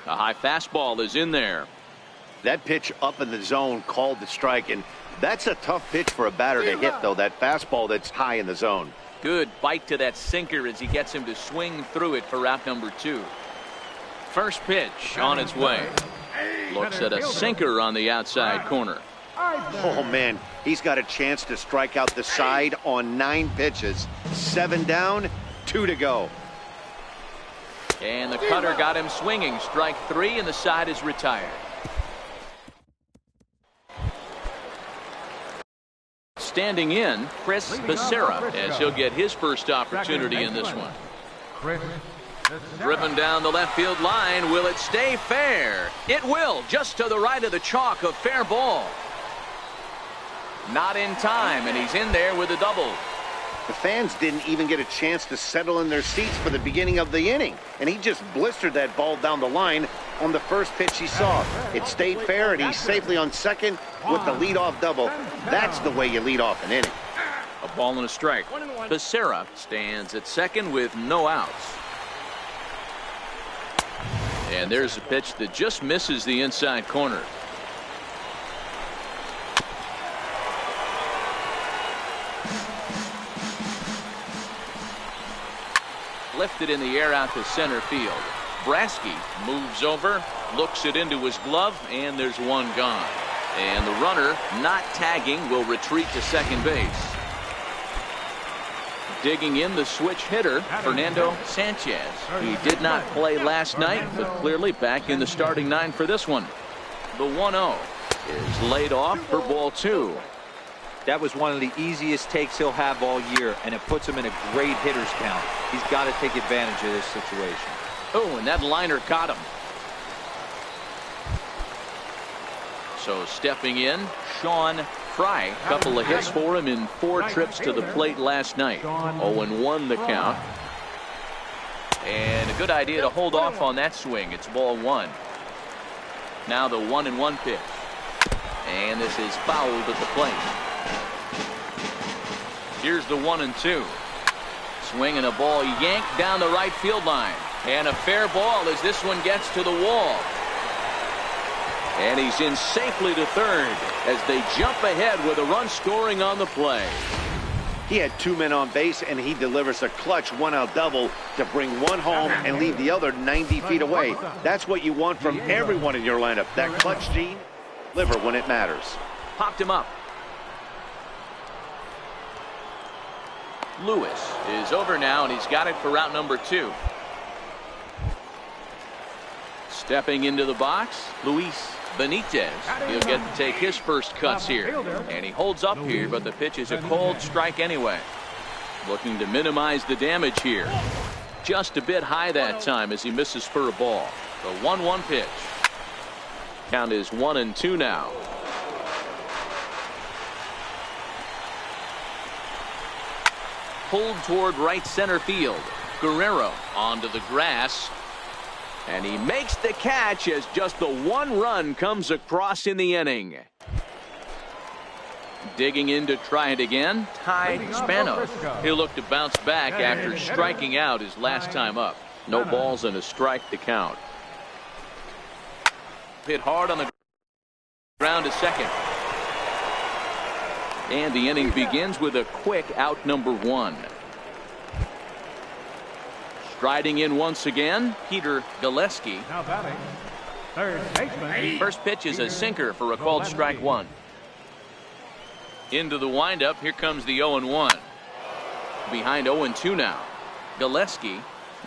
A high fastball is in there. That pitch up in the zone called the strike, and that's a tough pitch for a batter to hit, though, that fastball that's high in the zone. Good bite to that sinker as he gets him to swing through it for out number 2. First pitch on its way. Looks at a sinker on the outside corner. Oh, man, he's got a chance to strike out the side on 9 pitches. 7 down, 2 to go. And the cutter got him swinging. Strike 3, and the side is retired. Standing in, Chris Becerra, as he'll get his first opportunity in this one. Driven down the left field line. Will it stay fair? It will, just to the right of the chalk, a fair ball. Not in time, and he's in there with a double. The fans didn't even get a chance to settle in their seats for the beginning of the inning, and he just blistered that ball down the line on the first pitch he saw. It stayed fair, and he's safely on second with the leadoff double. That's the way you lead off an inning. A ball and a strike. Becerra stands at second with no outs. And there's a pitch that just misses the inside corner. Lifted in the air out to center field. Brasky moves over, looks it into his glove, and there's one gone. And the runner, not tagging, will retreat to second base. Digging in the switch hitter, Fernando Sanchez. He did not play last night, but clearly back in the starting 9 for this one. The 1-0 is laid off for ball 2. That was one of the easiest takes he'll have all year, and it puts him in a great hitter's count. He's got to take advantage of this situation. Oh, and that liner caught him. So stepping in, Sean Fry. A couple of hits for him in 4 trips to the plate last night. 0-1 the count. And a good idea to hold off on that swing. It's ball 1. Now the 1-1 pitch. And this is fouled at the plate. Here's the 1-2. Swinging a ball yanked down the right field line. And a fair ball as this one gets to the wall. And he's in safely to third as they jump ahead with a run scoring on the play. He had 2 men on base, and he delivers a clutch 1-out double to bring one home and leave the other 90 feet away. That's what you want from everyone in your lineup. That clutch gene, deliver when it matters. Popped him up. Lewis is over now, and he's got it for route number 2. Stepping into the box, Luis Benitez. He'll get to take his first cuts here. And he holds up here, but the pitch is a cold strike anyway. Looking to minimize the damage here. Just a bit high that time as he misses for a ball. The 1-1 pitch. Count is 1-2 now. Pulled toward right center field. Guerrero onto the grass. And he makes the catch as just the 1 run comes across in the inning. Digging in to try it again, Ty Spanos. He'll look to bounce back after striking out his last time up. No balls and a strike to count. Hit hard on the ground to second. And the inning begins with a quick out number 1. Striding in once again, Peter Gillespie. Now batting, third baseman. First pitch is a sinker for a called strike 1. Into the windup, here comes the 0-1. Behind 0-2 now. Gillespie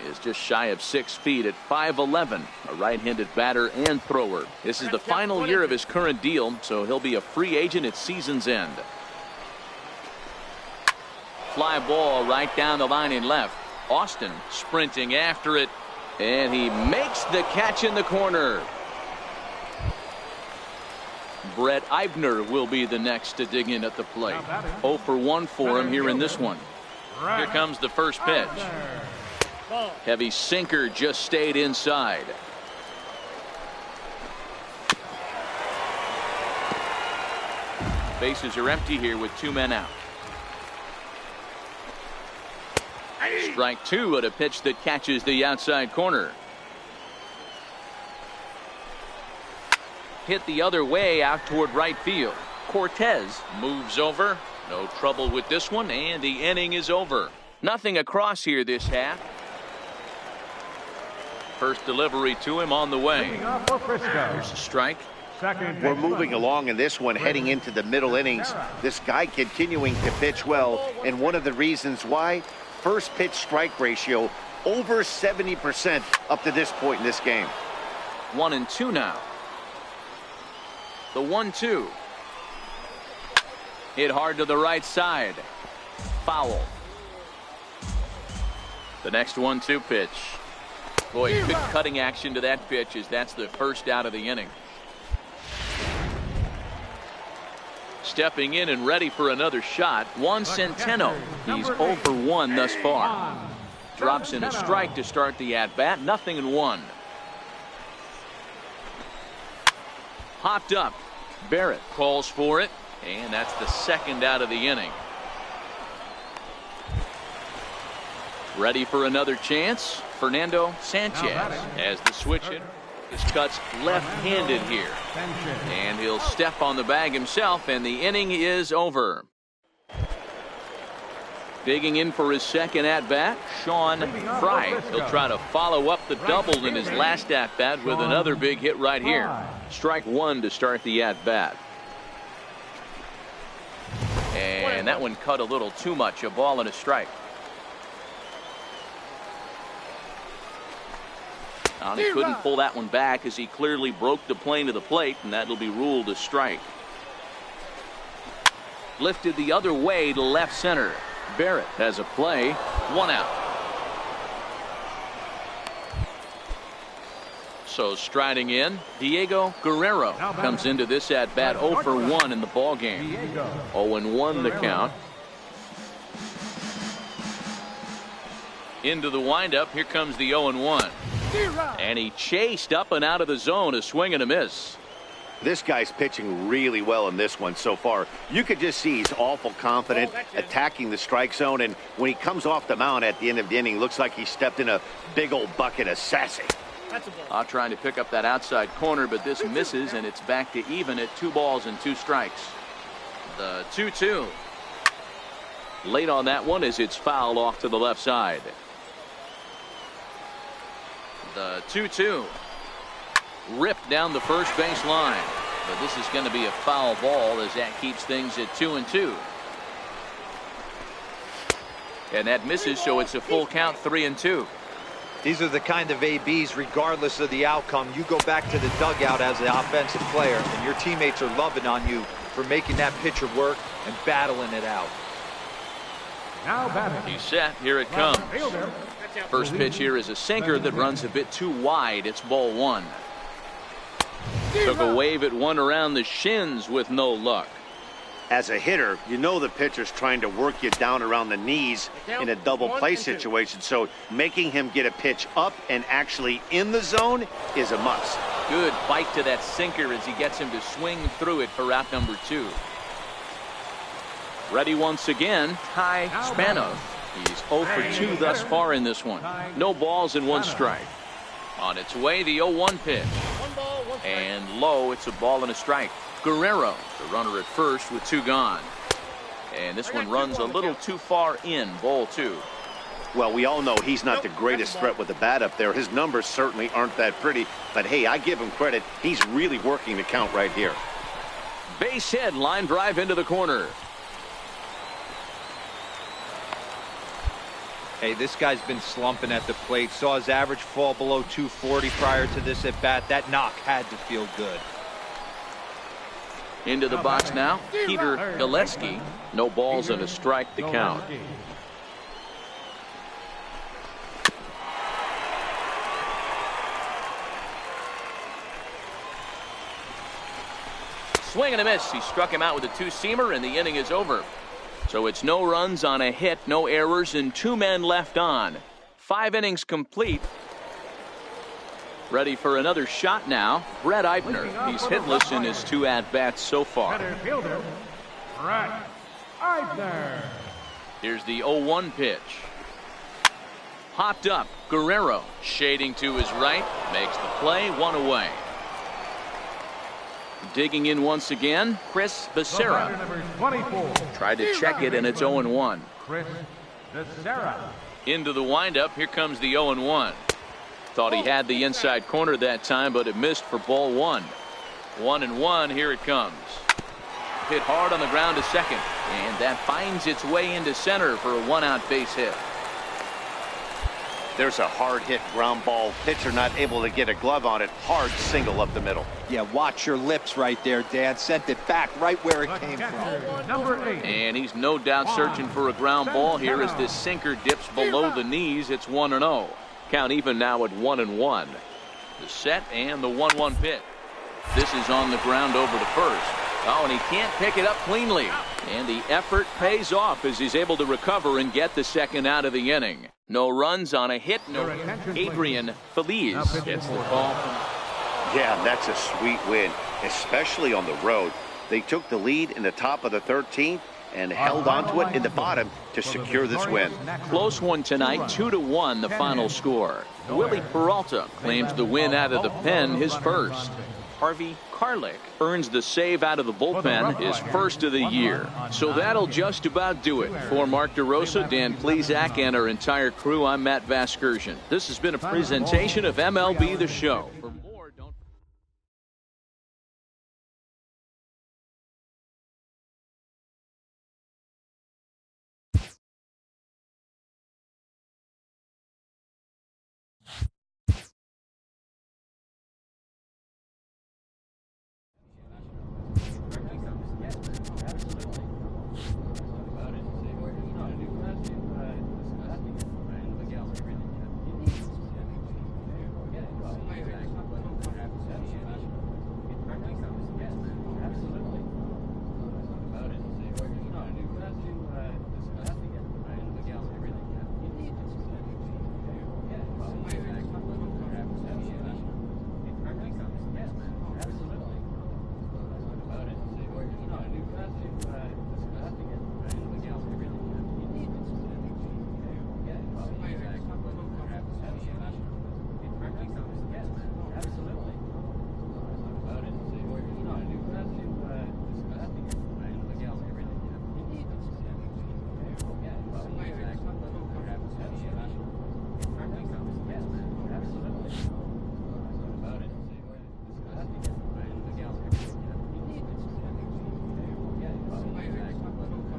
is just shy of 6 feet at 5'11", a right-handed batter and thrower. This is the final year of his current deal, so he'll be a free agent at season's end. Fly ball right down the line in left. Austin sprinting after it, and he makes the catch in the corner. Brett Eibner will be the next to dig in at the plate. 0 for 1 for him here in this one. Here comes the first pitch. Heavy sinker just stayed inside. Bases are empty here with 2 men out. Strike 2 at a pitch that catches the outside corner. hit the other way out toward right field. Cortez moves over. No trouble with this one, and the inning is over. Nothing across here this half. First delivery to him on the way. Here's a strike. We're moving along in this one, heading into the middle innings. This guy continuing to pitch well, and one of the reasons why, first pitch strike ratio over 70% up to this point in this game. 1-2 now. The 1-2. Hit hard to the right side. Foul. The next 1-2 pitch. Boy, good cutting action to that pitch as that's the first out of the inning. Stepping in and ready for another shot, Juan Centeno. He's 0 for 1 thus far. Drops in a strike to start the at-bat. 0-1. Hopped up. Barrett calls for it, and that's the second out of the inning. Ready for another chance, Fernando Sanchez as the switch hitter. His cuts left-handed here, and he'll step on the bag himself, and the inning is over. Digging in for his second at-bat, Sean Fry. He'll try to follow up the double in his last at-bat with another big hit right here. Strike one to start the at-bat. And that one cut a little too much. A ball and a strike. He couldn't pull that one back as he clearly broke the plane to the plate, and that'll be ruled a strike. Lifted the other way to left center. Barrett has a play. 1 out. So striding in, Diego Guerrero comes into this at bat 0 for 1 in the ball game. 0-1 the count. Into the windup. Here comes the 0-1. And he chased up and out of the zone. A swing and a miss. This guy's pitching really well in this one so far. You could just see he's awful confident, attacking the strike zone, and when he comes off the mound at the end of the inning, looks like he stepped in a big old bucket of sassy. Trying to pick up that outside corner, but this misses, and it's back to even at 2 balls and 2 strikes. The 2-2. Late on that one as it's fouled off to the left side. The 2-2. Ripped down the first base line, but this is going to be a foul ball as that keeps things at 2-2. And that misses, so it's a full count. 3-2. These are the kind of ABs, regardless of the outcome. You go back to the dugout as an offensive player, and your teammates are loving on you for making that pitcher work and battling it out. He's set. Here it comes. First pitch here is a sinker that runs a bit too wide. It's ball 1. Took a wave at one around the shins with no luck. As a hitter, you know the pitcher's trying to work you down around the knees in a double play situation, so making him get a pitch up and actually in the zone is a must. Good bite to that sinker as he gets him to swing through it for out number 2. Ready once again, Ty Spanos. He's 0 for 2 thus far in this one. No balls and 1 strike. On its way, the 0-1 pitch. And low, it's a ball and a strike. Guerrero, the runner at first with 2 gone. And this one runs a little too far in, ball 2. Well, we all know he's not the greatest threat with the bat up there. His numbers certainly aren't that pretty. But, hey, I give him credit. He's really working the count right here. Base hit, line drive into the corner. Hey, this guy's been slumping at the plate. Saw his average fall below 240 prior to this at bat. That knock had to feel good. Into the box now, Peter Gillespie. No balls and a strike to count. Swing and a miss. He struck him out with a 2-seamer, and the inning is over. So it's no runs on a hit, no errors, and 2 men left on. 5 innings complete. Ready for another shot now, Brett Eibner. He's hitless in his 2 at-bats so far. Brett Eibner. Here's the 0-1 pitch. Hopped up, Guerrero shading to his right, makes the play, 1 away. Digging in once again, Chris Becerra. Number 24. Tried to check it, and it's 0-1. Chris Becerra. Into the windup. Here comes the 0-1. Thought he had the inside corner that time, but it missed for ball one. 1-1. Here it comes. Hit hard on the ground to second, and that finds its way into center for a one-out base hit. There's a hard hit ground ball. Pitcher not able to get a glove on it. Hard single up the middle. Yeah, watch your lips right there, Dan. Sent it back right where it came from. Number 8. And he's no doubt searching for a ground ball here as this sinker dips below the knees. It's 1-0. Count even now at 1-1. The set and the 1-1 pitch. This is on the ground over to first. Oh, and he can't pick it up cleanly. And the effort pays off as he's able to recover and get the second out of the inning. No runs on a hit. No. Adrian Feliz gets the call. Yeah, that's a sweet win, especially on the road. They took the lead in the top of the 13th and held onto it in the bottom to secure this win. Close one tonight, 2-1 the final score. Willie Peralta claims the win out of the pen, his first. Harvey Karlik earns the save out of the bullpen, his first of the year. So that'll just about do it. For Mark DeRosa, Dan Plesac, and our entire crew, I'm Matt Vasgersian. This has been a presentation of MLB The Show.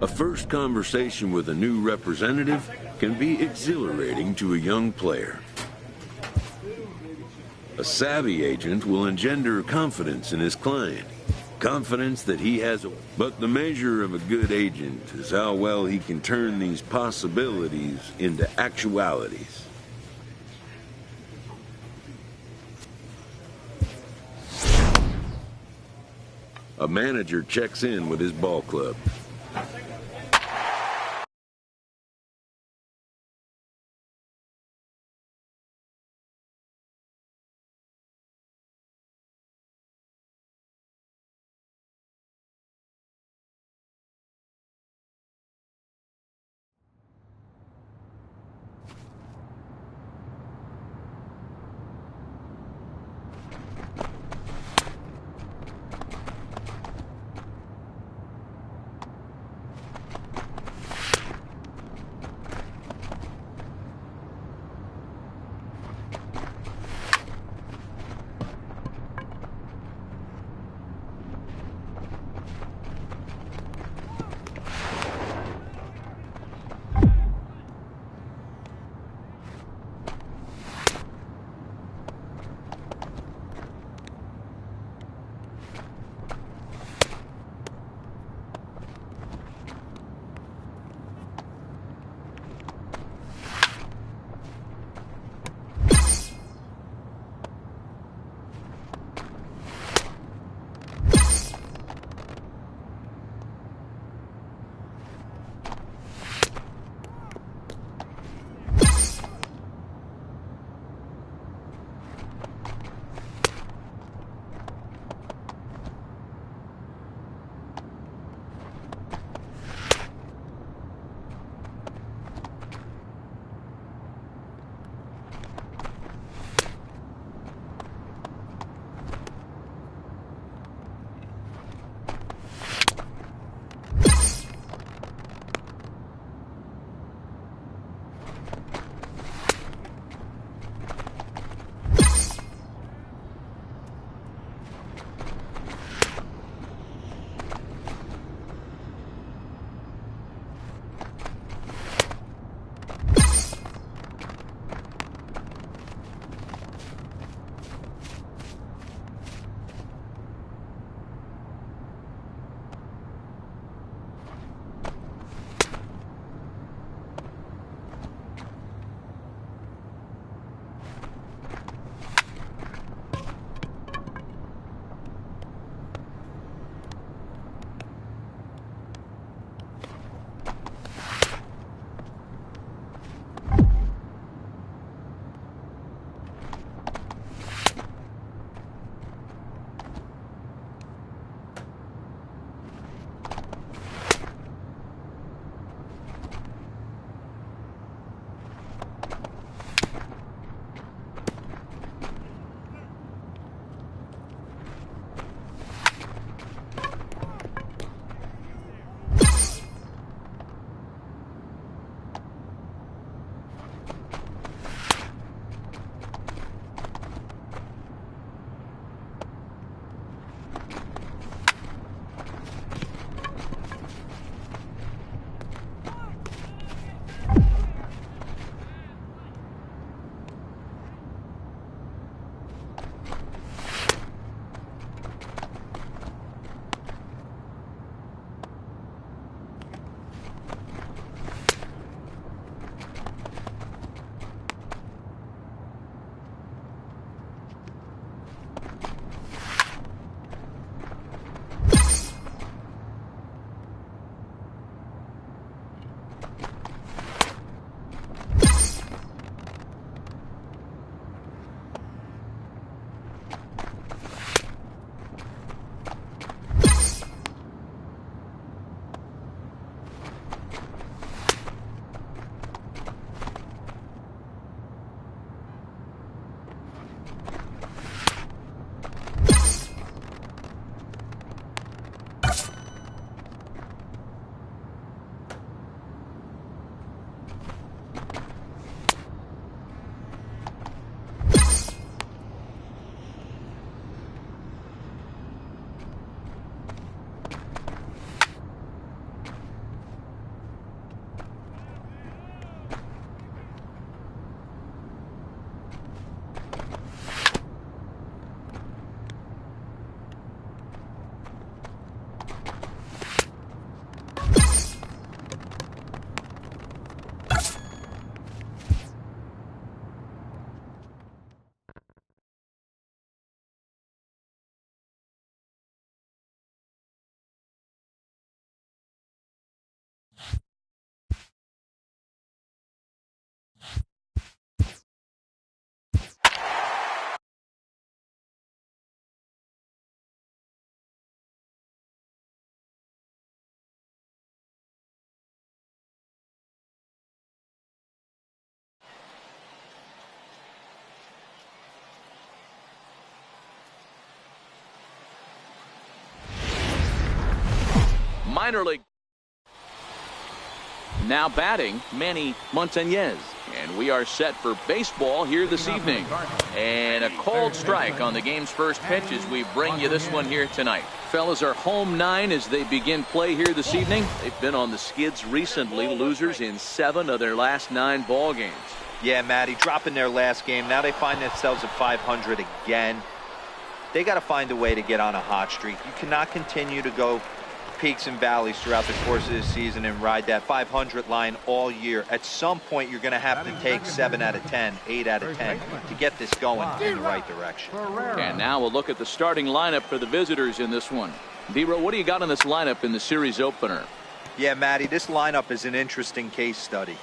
A first conversation with a new representative can be exhilarating to a young player. A savvy agent will engender confidence in his client, confidence that he has but the measure of a good agent is how well he can turn these possibilities into actualities. A manager checks in with his ball club. minor league. Now batting, Manny Montañez. And we are set for baseball here this evening. And a cold strike on the game's first pitch as we bring you this one here tonight. Fellas are home 9 as they begin play here this evening. They've been on the skids recently, losers in 7 of their last 9 ball games. Yeah, Matty, dropping their last game. Now they find themselves at 500 again. They got to find a way to get on a hot streak. You cannot continue to go peaks and valleys throughout the course of this season and ride that 500 line all year. At some point, you're going to have to take 7 out of 10, 8 out of 10 to get this going in the right direction. And now we'll look at the starting lineup for the visitors in this one. D-Row, what do you got on this lineup in the series opener? Yeah, Matty, this lineup is an interesting case study.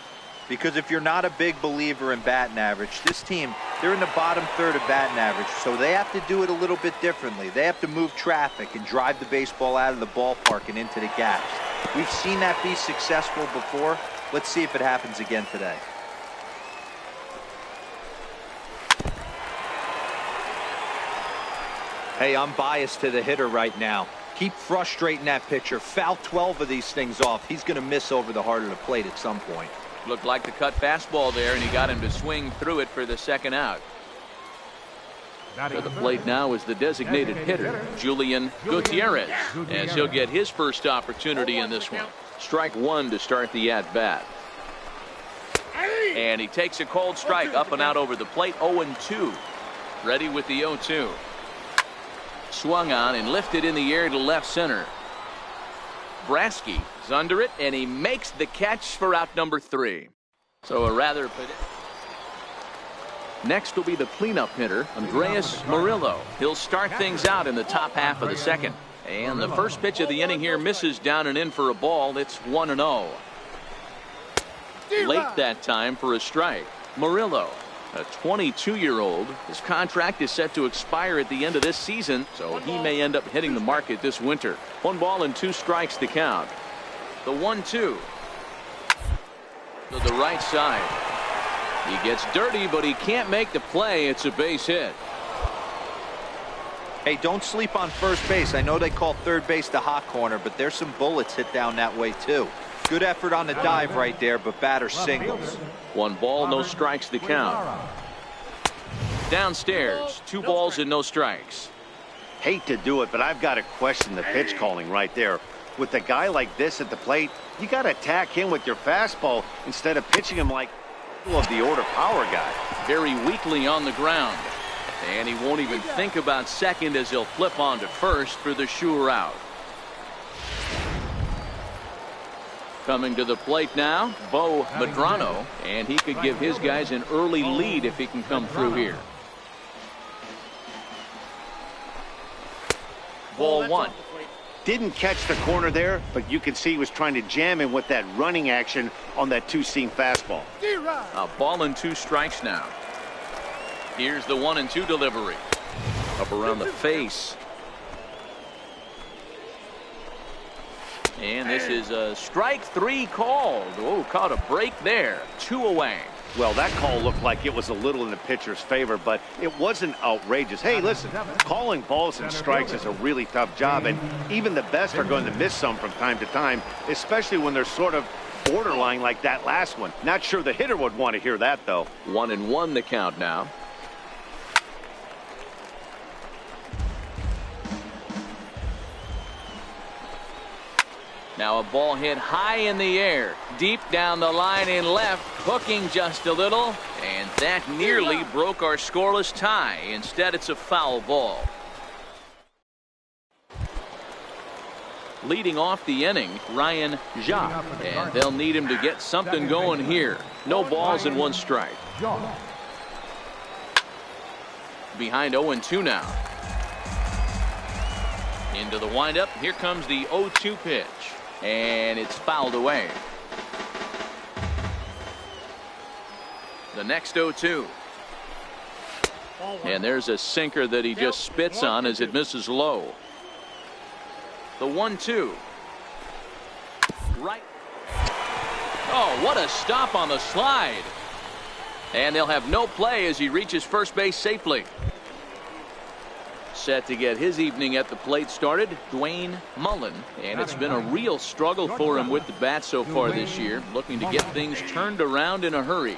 Because if you're not a big believer in batting average, this team, they're in the bottom third of batting average, so they have to do it a little bit differently. They have to move traffic and drive the baseball out of the ballpark and into the gaps. We've seen that be successful before. Let's see if it happens again today. Hey, I'm biased to the hitter right now. Keep frustrating that pitcher. Foul 12 of these things off. He's going to miss over the heart of the plate at some point. Looked like the cut fastball there, and he got him to swing through it for the second out. To the plate now is the designated hitter, Julian Gutierrez, as he'll get his first opportunity in this one. Strike 1 to start the at-bat. And he takes a cold strike up and out over the plate, 0-2. Ready with the 0-2. Swung on and lifted in the air to left center. Brasky is under it, and he makes the catch for out number 3. So a rather... Next will be the cleanup hitter, Andres Murillo. He'll start things out in the top half of the second. And the first pitch of the inning here misses down and in for a ball. It's 1-0. Late that time for a strike. Murillo, a 22-year-old. His contract is set to expire at the end of this season, so he may end up hitting the market this winter. 1 ball and 2 strikes to count. The 1-2 to the right side. He gets dirty, but he can't make the play. It's a base hit. Hey, don't sleep on first base. I know they call third base the hot corner, but there's some bullets hit down that way too. Good effort on the dive right there, but batter singles. 1 ball, no strikes to count. Downstairs, 2 balls and no strikes. Hate to do it, but I've got to question the pitch calling right there. With a guy like this at the plate, you got to attack him with your fastball instead of pitching him like of the order power guy. Very weakly on the ground. And he won't even think about second as he'll flip on to first for the sure out. Coming to the plate now, Bo Medrano, and he could give his guys an early lead if he can come through here. Ball 1. Didn't catch the corner there, but you can see he was trying to jam him with that running action on that 2-seam fastball. A ball and 2 strikes now. Here's the 1-2 delivery. Up around the face. And this is a strike 3 called. Oh, caught a break there. 2 away. Well, that call looked like it was a little in the pitcher's favor, but it wasn't outrageous. Hey, listen, calling balls and strikes is a really tough job, and even the best are going to miss some from time to time, especially when they're sort of borderline like that last one. Not sure the hitter would want to hear that, though. 1-1 the count now. Now a ball hit high in the air, deep down the line in left, hooking just a little, and that nearly broke our scoreless tie. Instead, it's a foul ball. Leading off the inning, Ryan Jacques, and they'll need him to get something going here. No balls and 1 strike. Behind 0-2 now. Into the windup, here comes the 0-2 pitch. And it's fouled away. The next 0-2. And there's a sinker that he just spits on as it misses low. The 1-2. Right. Oh, what a stop on the slide. And they'll have no play as he reaches first base safely. Set to get his evening at the plate started, Dwayne Mullen. And it's been a real struggle for him with the bat so far this year. Looking to get things turned around in a hurry.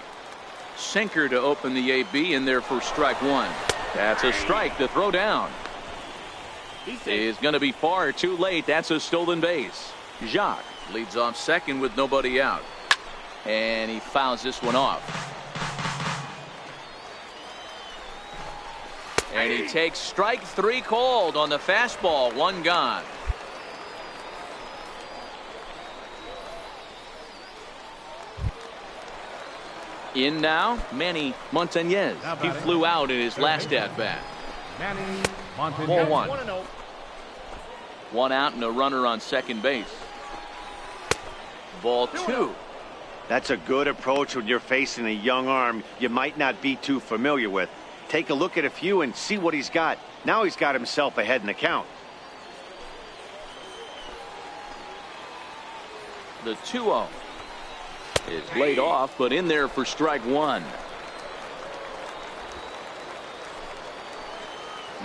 Sinker to open the AB in there for strike one. That's a strike to throw down. Is going to be far too late. That's a stolen base. Jacques leads off second with nobody out. And he fouls this one off. And he takes strike three called on the fastball. One gone. In now, Manny Montañez. He flew out in his last at-bat. Ball one. 1 out and a runner on second base. Ball two. That's a good approach when you're facing a young arm you might not be too familiar with. Take a look at a few and see what he's got. Now he's got himself ahead in the count. The 2-0 is laid off, but in there for strike one.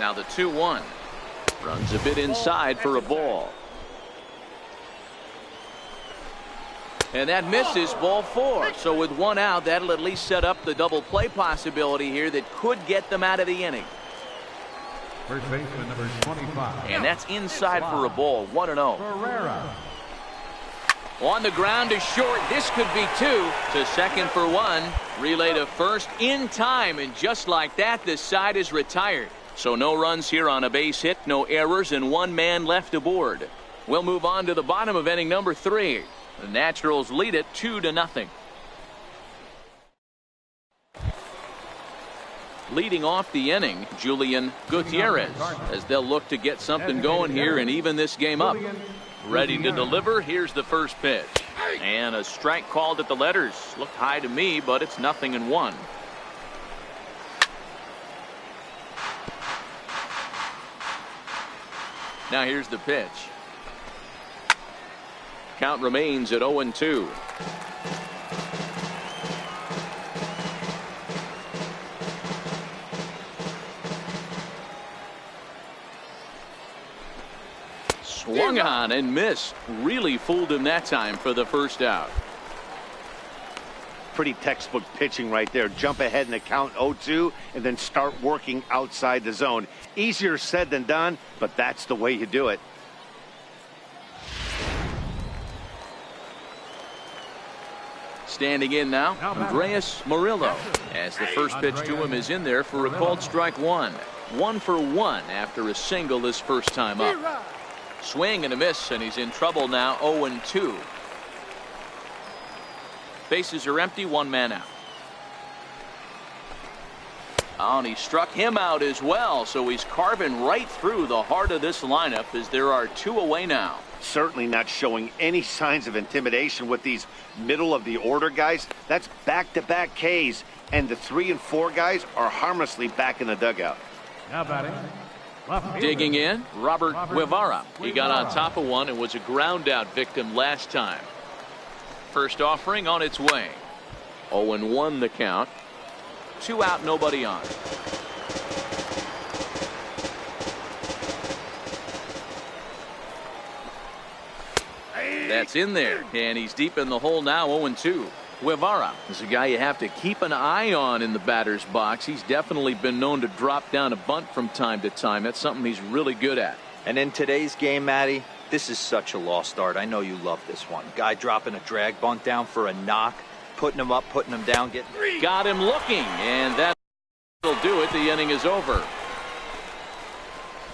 Now the 2-1 runs a bit inside for a ball. And that misses. Ball four. So with 1 out, that'll at least set up the double play possibility here that could get them out of the inning. First baseman number 25. And that's inside for a ball. 1-0. On the ground to short. This could be two. To second for one. Relay to first in time. And just like that, this side is retired. So no runs here on a base hit. No errors and 1 man left aboard. We'll move on to the bottom of inning number 3. The Naturals lead it 2-0. Leading off the inning, Julian Gutierrez, as they'll look to get something going here and even this game up. Ready to deliver. Here's the first pitch. And a strike called at the letters. Looked high to me, but it's 0-1. Now here's the pitch. Count remains at 0-2. Swung on and missed. Really fooled him that time for the first out. Pretty textbook pitching right there. Jump ahead in the count 0-2 and then start working outside the zone. Easier said than done, but that's the way you do it. Standing in now, Andreas Murillo, as the first pitch to him is in there for a called strike one. 1 for 1 after a single his first time up. Swing and a miss, and he's in trouble now. 0-2. Bases are empty. 1 man out. Oh, and he struck him out as well, so he's carving right through the heart of this lineup as there are 2 away now. Certainly not showing any signs of intimidation with these middle of the order guys. That's back-to-back Ks, and the 3 and 4 guys are harmlessly back in the dugout. Now batting. Digging in, Robert Guevara. He got on top of one and was a ground out victim last time. First offering on its way. 0-1 the count. 2 out, nobody on. That's in there, and he's deep in the hole now. 0-2. Guevara is a guy you have to keep an eye on in the batter's box. He's definitely been known to drop down a bunt from time to time. That's something he's really good at. And in today's game, Matty, this is such a lost art. I know you love this one. Guy dropping a drag bunt down for a knock, putting him up, putting him down, getting. Got him looking, and that'll do it. The inning is over.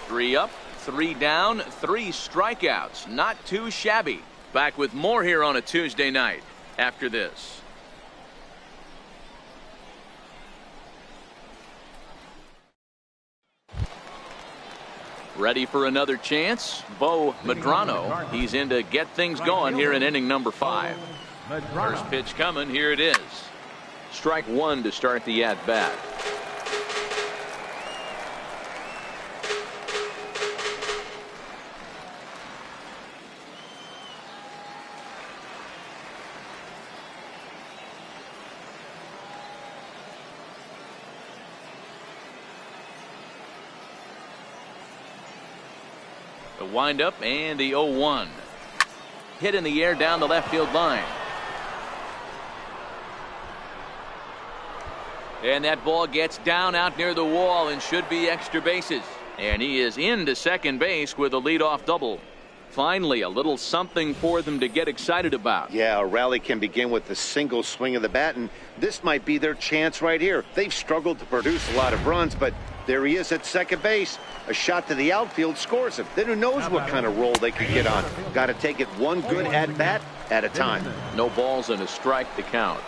3 up, 3 down, 3 strikeouts. Not too shabby. Back with more here on a Tuesday night after this. Ready for another chance? Bo Medrano. He's in to get things going here in inning number 5. First pitch coming. Here it is. Strike 1 to start the at-bat. The windup and the 0-1. Hit in the air down the left field line. And that ball gets down out near the wall and should be extra bases. And he is into second base with a leadoff double. Finally, a little something for them to get excited about. Yeah, a rally can begin with a single swing of the bat, and this might be their chance right here. They've struggled to produce a lot of runs, but there he is at second base. A shot to the outfield scores him. Then who knows what kind of roll they could get on. Got to take it one good at-bat at a time. No balls and a strike to count.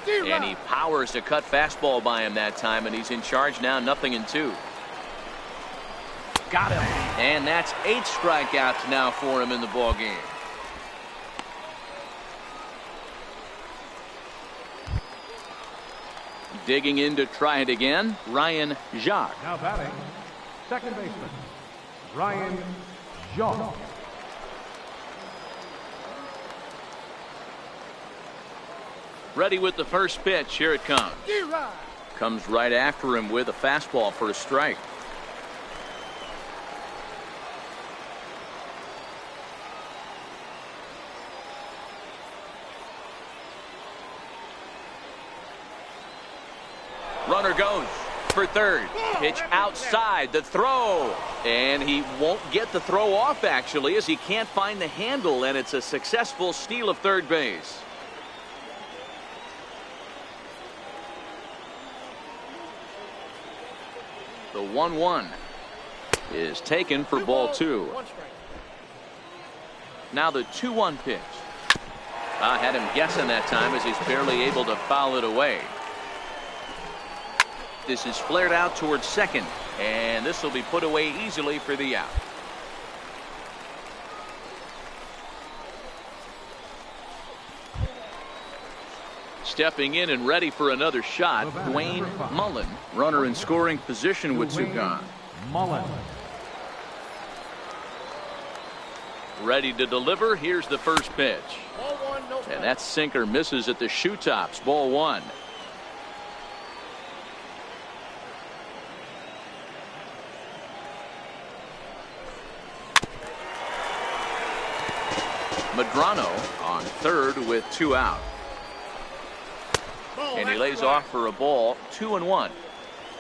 And he powers a cut fastball by him that time, and he's in charge now, 0-2. Got him. And that's 8 strikeouts now for him in the ball game. Digging in to try it again, Ryan Jacques. Now batting, second baseman, Ryan Jacques. Ready with the first pitch. Here it comes. Comes right after him with a fastball for a strike. Runner goes for third. Pitch outside. The throw. And he won't get the throw off, actually, as he can't find the handle, and it's a successful steal of third base. The 1-1 is taken for ball 2. Now the 2-1 pitch. I had him guessing that time as he's barely able to foul it away. This is flared out towards second, and this will be put away easily for the out. Stepping in and ready for another shot, Dwayne Mullen. Runner in scoring position with 2 gone. Mullen. Ready to deliver. Here's the first pitch. And that sinker misses at the shoe tops. Ball 1. Medrano on third with 2 out. And he lays off for a ball. 2-1.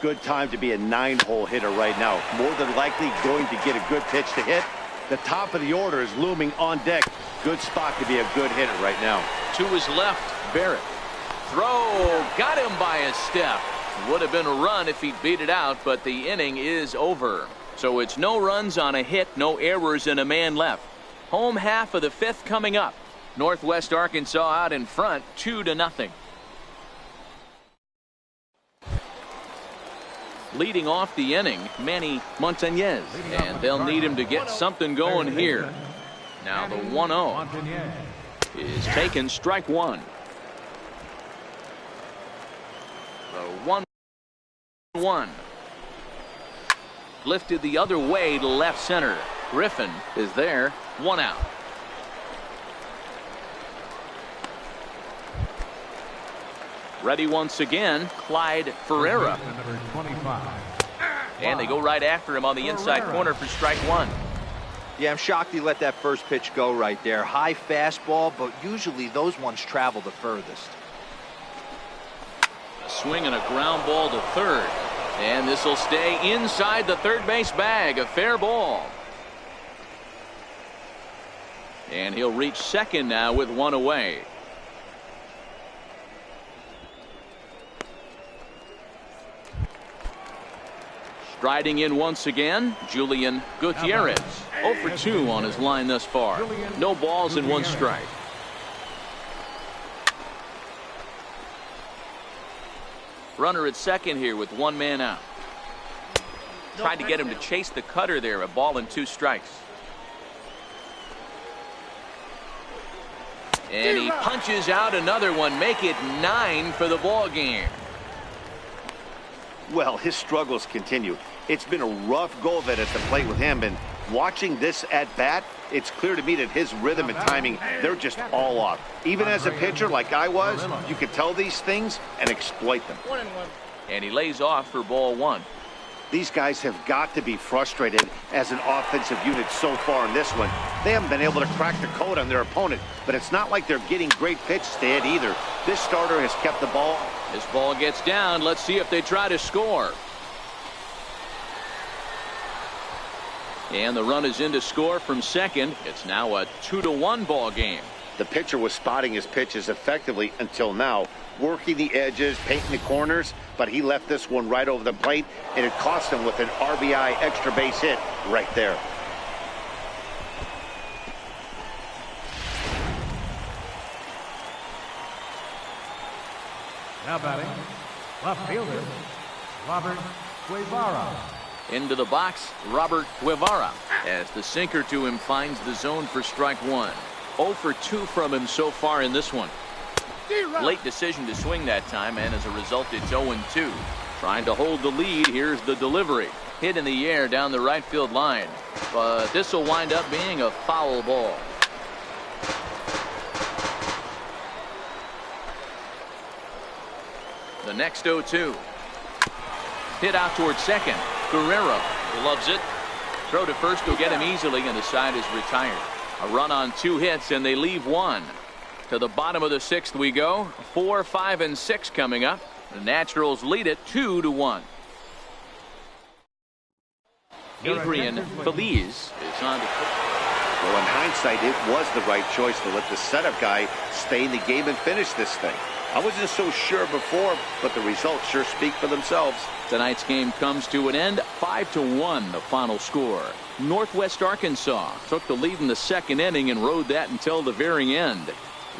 Good time to be a 9-hole hitter right now. More than likely going to get a good pitch to hit. The top of the order is looming on deck. Good spot to be a good hitter right now. To his left, Barrett. Throw. Got him by a step. Would have been a run if he'd beat it out, but the inning is over. So it's no runs on a hit, no errors, and a man left. Home half of the 5th coming up. Northwest Arkansas out in front, 2-0. Leading off the inning, Manny Montañez, and they'll need him to get something going here. Now the 1-0 is taken, strike 1. The 1-1 lifted the other way to left center. Griffin is there, 1 out. Ready once again, Clyde Ferreira. And they go right after him on the inside corner for strike 1. Yeah, I'm shocked he let that first pitch go right there. High fastball, but usually those ones travel the furthest. Swing and a ground ball to third. And this will stay inside the third base bag. A fair ball. And he'll reach second now with 1 away. Striding in once again, Julian Gutierrez. 0 for 2 on his line thus far. No balls and 1 strike. Runner at second here with 1 man out. Tried to get him to chase the cutter there. A ball and 2 strikes. And he punches out another one. Make it 9 for the ball game. Well, his struggles continue. It's been a rough go of it at the plate with him, and watching this at bat, it's clear to me that his rhythm and timing, they're just all off. Even as a pitcher like I was, you could tell these things and exploit them. And he lays off for ball 1. These guys have got to be frustrated as an offensive unit so far in this one. They haven't been able to crack the code on their opponent, but it's not like they're getting great pitches to hit either. This starter has kept the ball. This ball gets down. Let's see if they try to score. And the run is in to score from second. It's now a 2-1 ball game. The pitcher was spotting his pitches effectively until now, working the edges, painting the corners, but he left this one right over the plate, and it cost him with an RBI extra base hit right there. Now batting, left fielder, Robert Guevara. Into the box, Robert Guevara, as the sinker to him finds the zone for strike one. 0 for 2 from him so far in this one. Late decision to swing that time, and as a result, it's 0-2. Trying to hold the lead. Here's the delivery. Hit in the air down the right field line. But this will wind up being a foul ball. The next 0-2. Hit out towards second. Guerrero loves it. Throw to first will get him easily, and the side is retired. A run on 2 hits, and they leave 1. To the bottom of the 6th we go. 4, 5, and 6 coming up. The Naturals lead it 2-1. Adrian Feliz is on the. Well, in hindsight, it was the right choice to let the setup guy stay in the game and finish this thing. I wasn't so sure before, but the results sure speak for themselves. Tonight's game comes to an end. 5-1 the final score. Northwest Arkansas took the lead in the 2nd inning and rode that until the very end.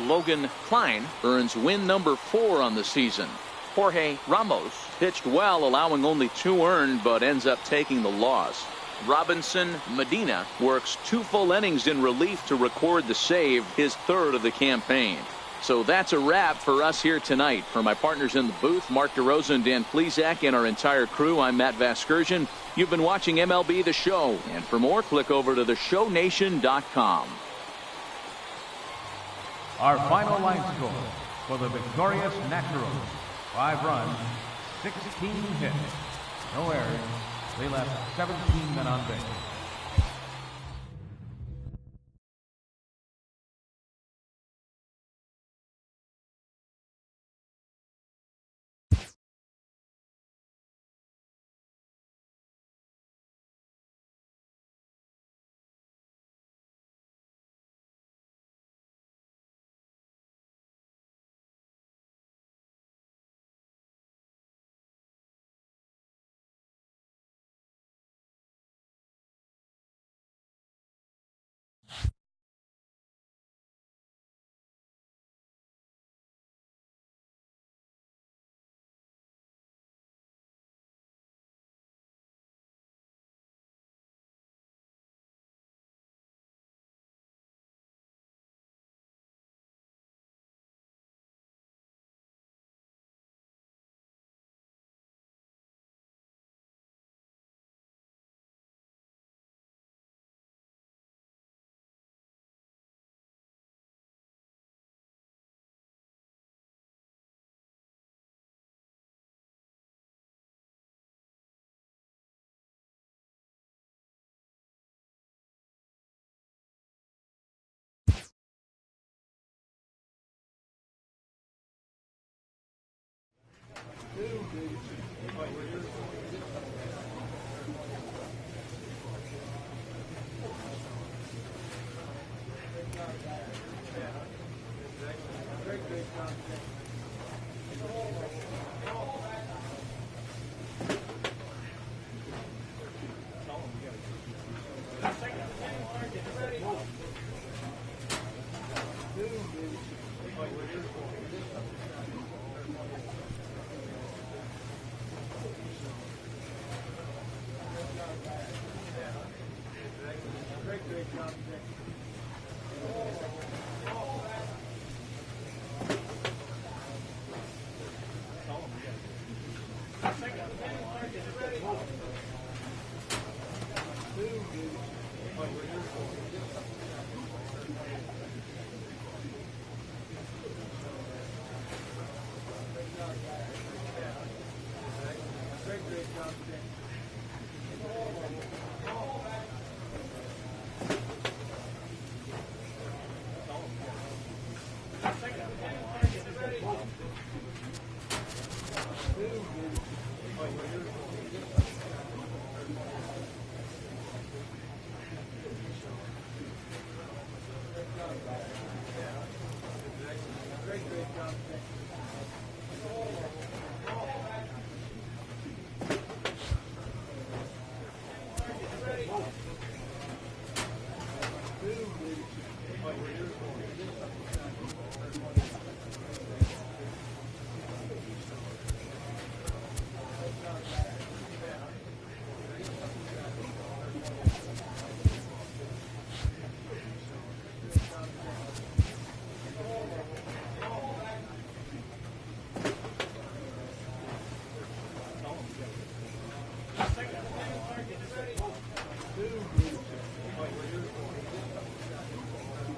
Logan Klein earns win number 4 on the season. Jorge Ramos pitched well, allowing only 2 earned, but ends up taking the loss. Robinson Medina works 2 full innings in relief to record the save, his 3rd of the campaign. So that's a wrap for us here tonight. For my partners in the booth, Mark DeRosa and Dan Plesac, and our entire crew, I'm Matt Vasgersian. You've been watching MLB The Show. And for more, click over to theshownation.com. Our final line score for the victorious Naturals: 5 runs, 16 hits, no errors. They left 17 men on base.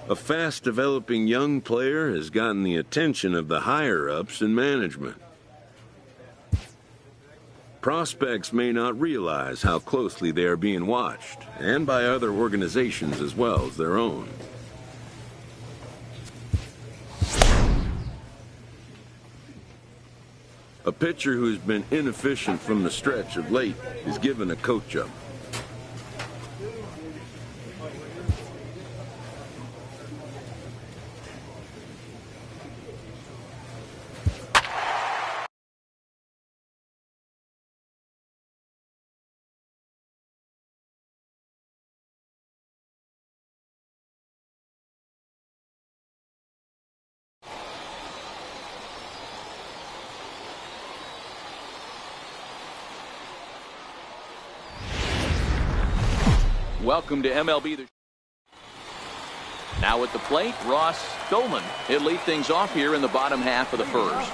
A fast-developing young player has gotten the attention of the higher-ups in management. Prospects may not realize how closely they are being watched, and by other organizations as well as their own. A pitcher who's been inefficient from the stretch of late is given a coach-up. Welcome to MLB. Now at the plate, Ross Dolan. He'll lead things off here in the bottom half of the first.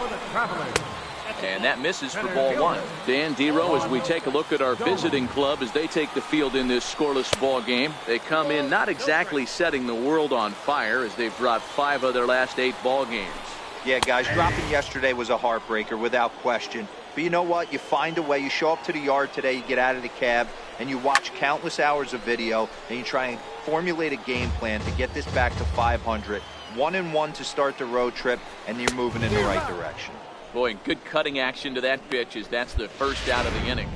And that misses for ball one. Dan Dero, as we take a look at our visiting club as they take the field in this scoreless ball game. They come in not exactly setting the world on fire as they've dropped 5 of their last 8 ball games. Yeah, guys, dropping yesterday was a heartbreaker without question. But you know what? You find a way. You show up to the yard today, you get out of the cab, and you watch countless hours of video, and you try and formulate a game plan to get this back to 500. 1-1 to start the road trip, and you're moving in the right direction. Boy, good cutting action to that pitch as that's the first out of the inning.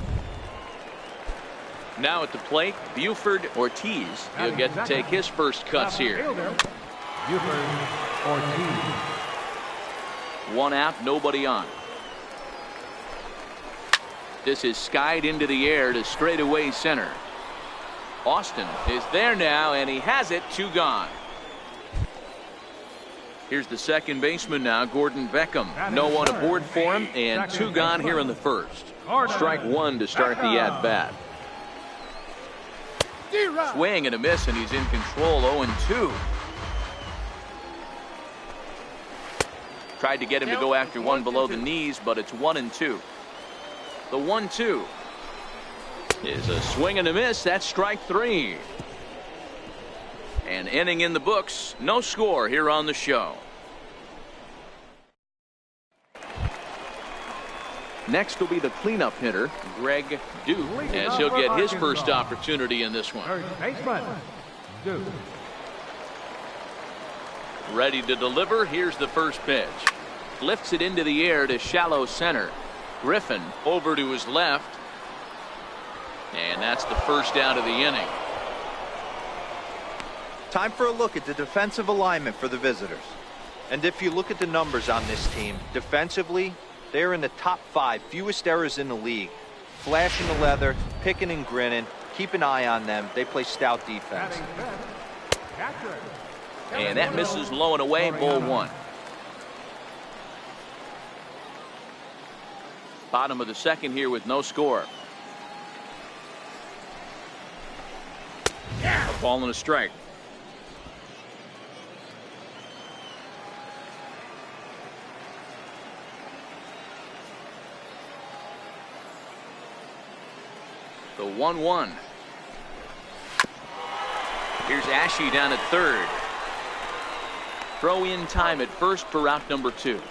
Now at the plate, Buford Ortiz. He'll get to take his first cuts here. Buford Ortiz. 1 out, nobody on. This is skied into the air to straightaway center. Austin is there now, and he has it. 2 gone. Here's the second baseman now, Gordon Beckham. No one aboard for him, and 2 gone here in the first. Strike 1 to start the at-bat. Swing and a miss, and he's in control. 0-2. Tried to get him to go after one below the knees, but it's 1-2. The 1-2 is a swing and a miss. That's strike 3. An inning in the books. No score here on the show. Next will be the cleanup hitter, Greg Duke, as he'll get his first opportunity in this one. First baseman, Duke. Ready to deliver. Here's the first pitch. Lifts it into the air to shallow center. Griffin over to his left. And that's the first out of the inning. Time for a look at the defensive alignment for the visitors. And if you look at the numbers on this team, defensively, they're in the top 5 fewest errors in the league. Flashing the leather, picking and grinning. Keep an eye on them. They play stout defense. And that misses low and away. Ball 1. Bottom of the second here with no score. A ball and a strike. The 1-1. Here's Ashe down at third. Throw in time at first for out number 2.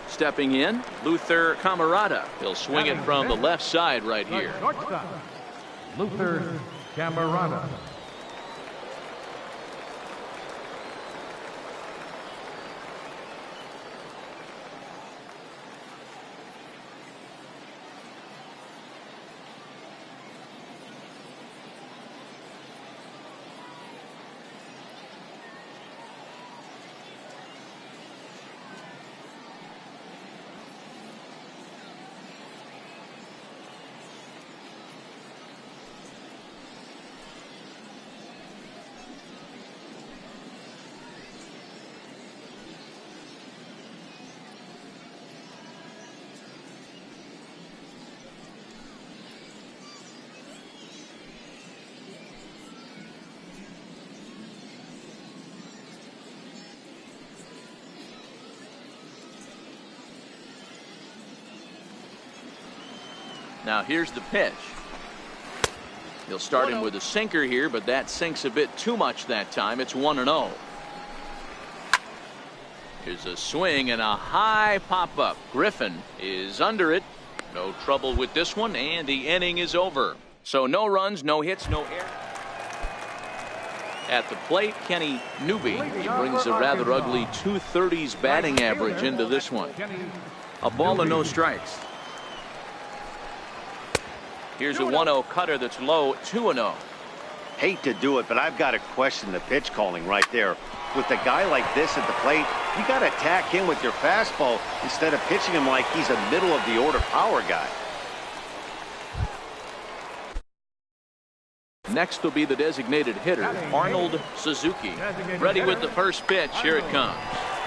Stepping in, Luther Camarada. He'll swing it from the left side right here. Luther Camarada. Now here's the pitch. He'll start him with a sinker here, but that sinks a bit too much that time. It's 1-0. Here's a swing and a high pop-up. Griffin is under it. No trouble with this one, and the inning is over. So no runs, no hits, no errors. At the plate, Kenny Newby. He brings a rather ugly 230s batting average into this one. A ball and no strikes. Here's a 1-0 cutter that's low, 2-0. Hate to do it, but I've got to question the pitch calling right there. With a guy like this at the plate, you got to attack him with your fastball instead of pitching him like he's a middle of the order power guy. Next will be the designated hitter, Arnold Suzuki. Ready with the first pitch. Here it comes.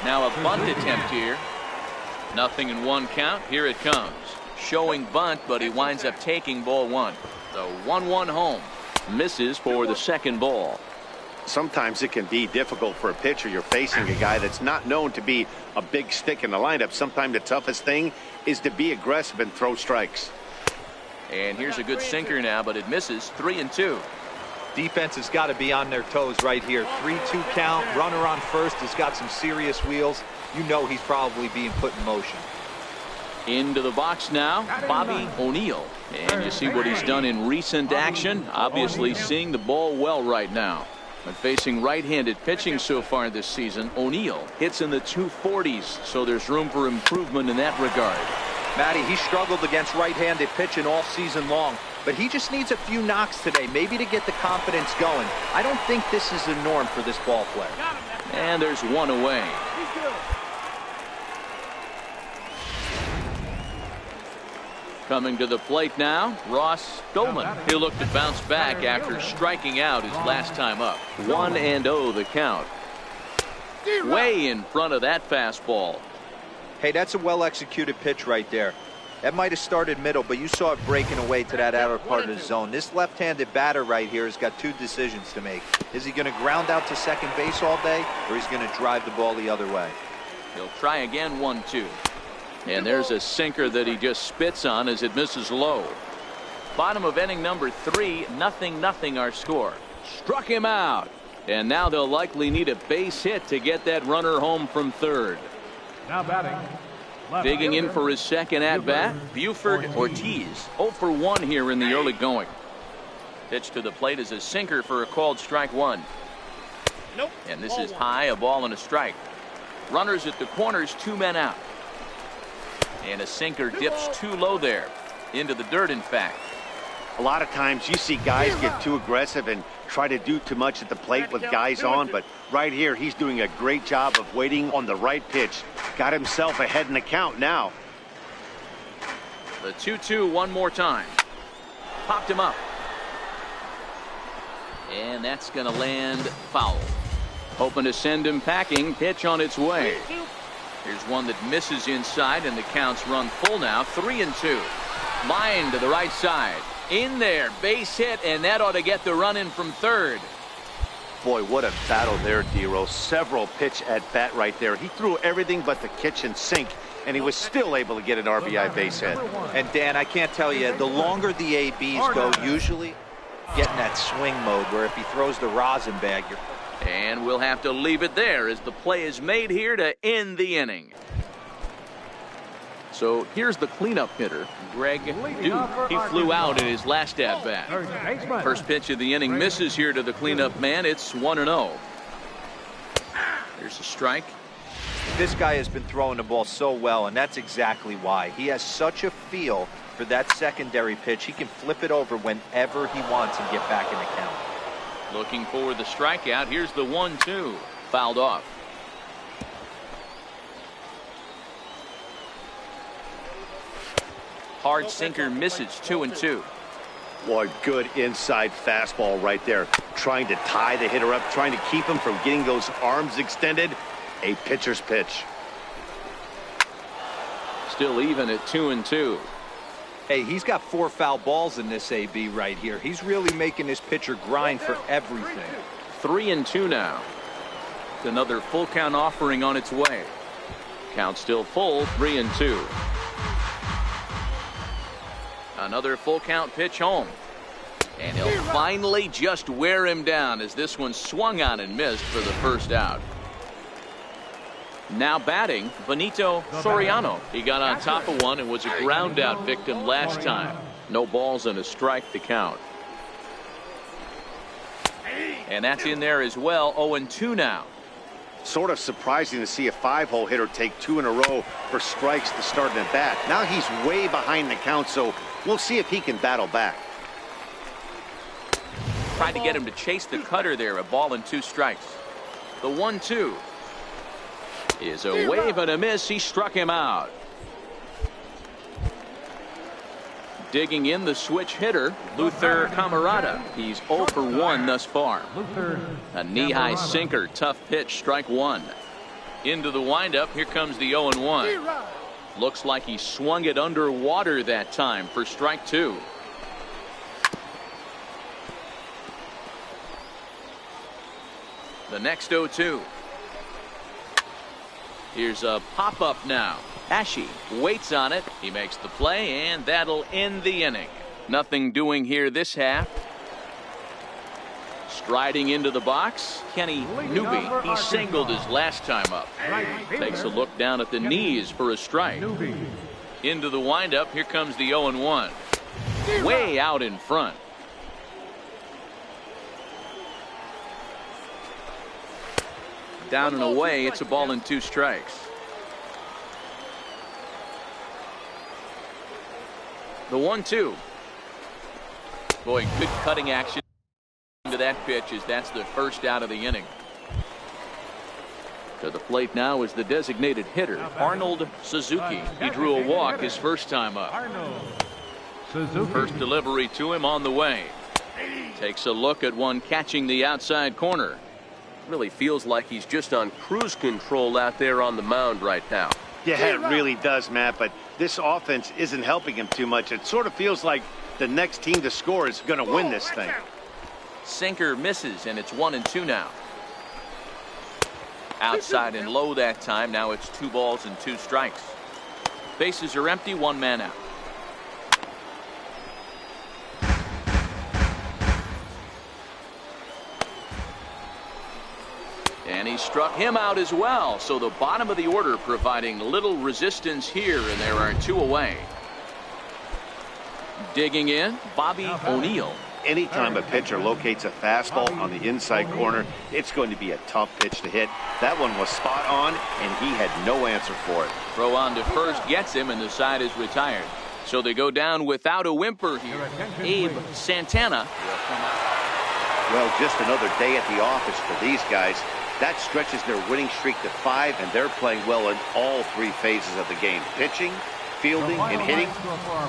Now a bunt attempt here. Nothing in one count. Here it comes. Showing bunt, but he winds up taking ball one. The 1-1 home. Misses for the second ball. Sometimes it can be difficult for a pitcher. You're facing a guy that's not known to be a big stick in the lineup. Sometimes the toughest thing is to be aggressive and throw strikes. And here's a good sinker now, but it misses. 3-2. Defense has got to be on their toes right here. 3-2 count. Runner on first has got some serious wheels. You know he's probably being put in motion. Into the box now, Bobby O'Neill. And you see what he's done in recent action. Obviously seeing the ball well right now. But facing right-handed pitching so far this season, O'Neill hits in the 240s, so there's room for improvement in that regard. Matty, he struggled against right-handed pitching all season long, but he just needs a few knocks today, maybe to get the confidence going. I don't think this is the norm for this ball player. And there's one away. Coming to the plate now, Ross Dolan. He'll look to bounce back after striking out his last time up. 1-0 the count. Way in front of that fastball. Hey, that's a well-executed pitch right there. That might have started middle, but you saw it breaking away to that outer part of the zone. This left-handed batter right here has got two decisions to make. Is he going to ground out to second base all day, or he's going to drive the ball the other way? He'll try again, 1-2. And there's a sinker that he just spits on as it misses low. Bottom of inning number 3, 0-0 our score. Struck him out. And now they'll likely need a base hit to get that runner home from third. Now batting. Digging in for his second at-bat, Buford Ortiz. 0 for 1 here in the early going. Pitch to the plate is a sinker for a called strike one. Nope. And this is high, a ball and a strike. Runners at the corners, 2 men out. And a sinker dips too low there. Into the dirt, in fact. A lot of times you see guys get too aggressive and try to do too much at the plate with guys on, but right here he's doing a great job of waiting on the right pitch. Got himself ahead in the count now. The 2-2 one more time. Popped him up. And that's going to land foul. Hoping to send him packing. Pitch on its way. Here's one that misses inside, and the count's run full now. 3-2. Line to the right side. In there, base hit, and that ought to get the run in from third. Boy, what a battle there, Dero. Several pitch at bat right there. He threw everything but the kitchen sink, and he was still able to get an RBI base hit. And Dan, I can't tell you, the longer the ABs go, usually get in that swing mode where if he throws the rosin bag, you're... And we'll have to leave it there as the play is made here to end the inning. So here's the cleanup hitter, Greg Duke. He flew out in his last at-bat. First pitch of the inning misses here to the cleanup man. It's 1-0. Here's a strike. This guy has been throwing the ball so well, and that's exactly why. He has such a feel for that secondary pitch. He can flip it over whenever he wants and get back in the count. Looking for the strikeout. Here's the 1-2. Fouled off. Hard sinker misses. 2-2. Boy, good inside fastball right there. Trying to tie the hitter up, trying to keep him from getting those arms extended. A pitcher's pitch. Still even at 2-2. Hey, he's got 4 foul balls in this AB right here. He's really making this pitcher grind for everything. 3-2 now. It's another full count offering on its way. Count still full. 3-2. Another full count pitch home. And he'll finally just wear him down as this one swung on and missed for the first out. Now batting, Benito Soriano. He got on top of one and was a ground out victim last time. No balls and a strike to count. And that's in there as well. 0-2 now. Sort of surprising to see a 5-hole hitter take 2 in a row for strikes to start an at bat. Now he's way behind the count, so we'll see if he can battle back. Tried to get him to chase the cutter there. A ball and 2 strikes. The 1-2 is a wave and a miss. He struck him out. Digging in, the switch hitter, Luther Camarada. He's 0 for 1 thus far. A knee-high sinker, tough pitch, strike 1. Into the windup, here comes the 0-1. Looks like he swung it underwater that time for strike 2. The next 0-2. Here's a pop-up now. Ashe waits on it. He makes the play, and that'll end the inning. Nothing doing here this half. Striding into the box, Kenny Newby. He singled his last time up. Takes a look down at the knees for a strike. Into the windup, here comes the 0-1. Way out in front. Down and away, it's a ball and 2 strikes. The 1-2. Boy, good cutting action to that pitch as that's the first out of the inning. To the plate now is the designated hitter, Arnold Suzuki. He drew a walk his first time up. First delivery to him on the way. Takes a look at one catching the outside corner. Really feels like he's just on cruise control out there on the mound right now. Yeah, it really does, Matt, but this offense isn't helping him too much. It sort of feels like the next team to score is going to win this thing. Sinker misses, and it's 1-2 now. Outside and low that time. Now it's 2 balls and 2 strikes. Bases are empty, 1 man out. And he struck him out as well. So the bottom of the order providing little resistance here, and there are 2 away. Digging in, Bobby O'Neill. Anytime a pitcher locates a fastball on the inside corner, it's going to be a tough pitch to hit. That one was spot on, and he had no answer for it. Throw on to first gets him, and the side is retired. So they go down without a whimper here. Abe Santana will come out. Well, just another day at the office for these guys. That stretches their winning streak to 5, and they're playing well in all 3 phases of the game. Pitching, fielding, and hitting.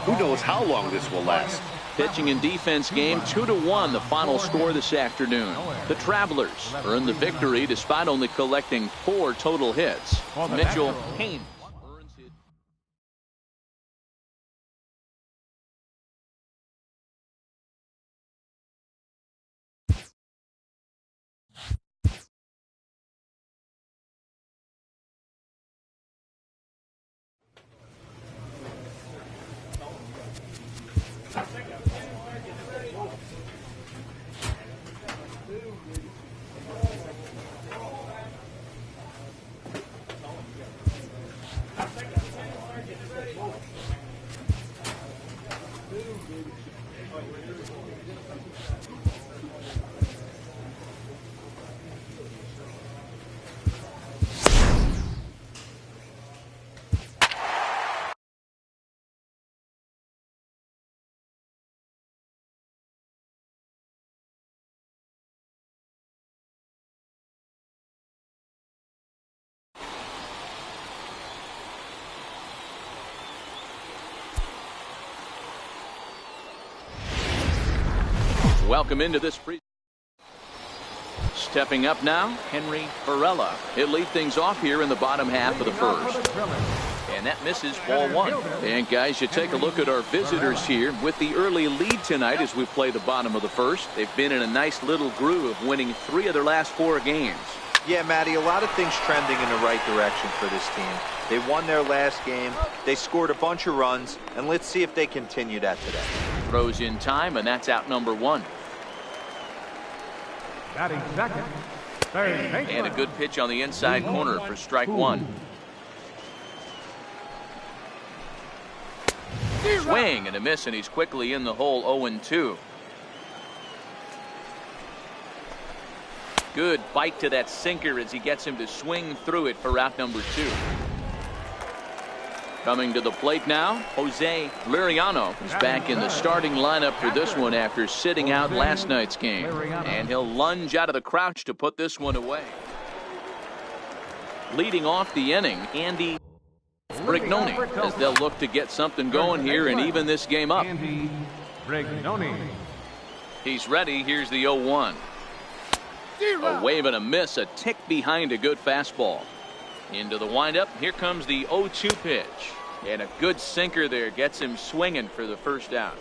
Who knows how long this will last? Pitching and defense game 2-1, the final score this afternoon. The Travelers earn the victory despite only collecting 4 total hits. Mitchell Haynes. Welcome into this stepping up now, Henry Varela. He'll lead things off here in the bottom half of the first. And that misses ball 1. And guys, you take a look at our visitors here with the early lead tonight as we play the bottom of the first. They've been in a nice little groove, winning 3 of their last 4 games. Yeah, Matty, a lot of things trending in the right direction for this team. They won their last game. They scored a bunch of runs, and let's see if they continue that today. Throws in time, and that's out number 1. Batting second, third baseman. And a good pitch on the inside corner for strike 1. Swing and a miss, and he's quickly in the hole. 0-2. Good bite to that sinker as he gets him to swing through it for out number 2. Coming to the plate now, Jose Liriano is back in the starting lineup for this one after sitting out last night's game. And he'll lunge out of the crouch to put this one away. Leading off the inning, Andy Brignoni, as they'll look to get something going here and even this game up. Andy Brignoni. He's ready. Here's the 0-1. A wave and a miss, a tick behind a good fastball. Into the windup. Here comes the 0-2 pitch. And a good sinker there gets him swinging for the first out.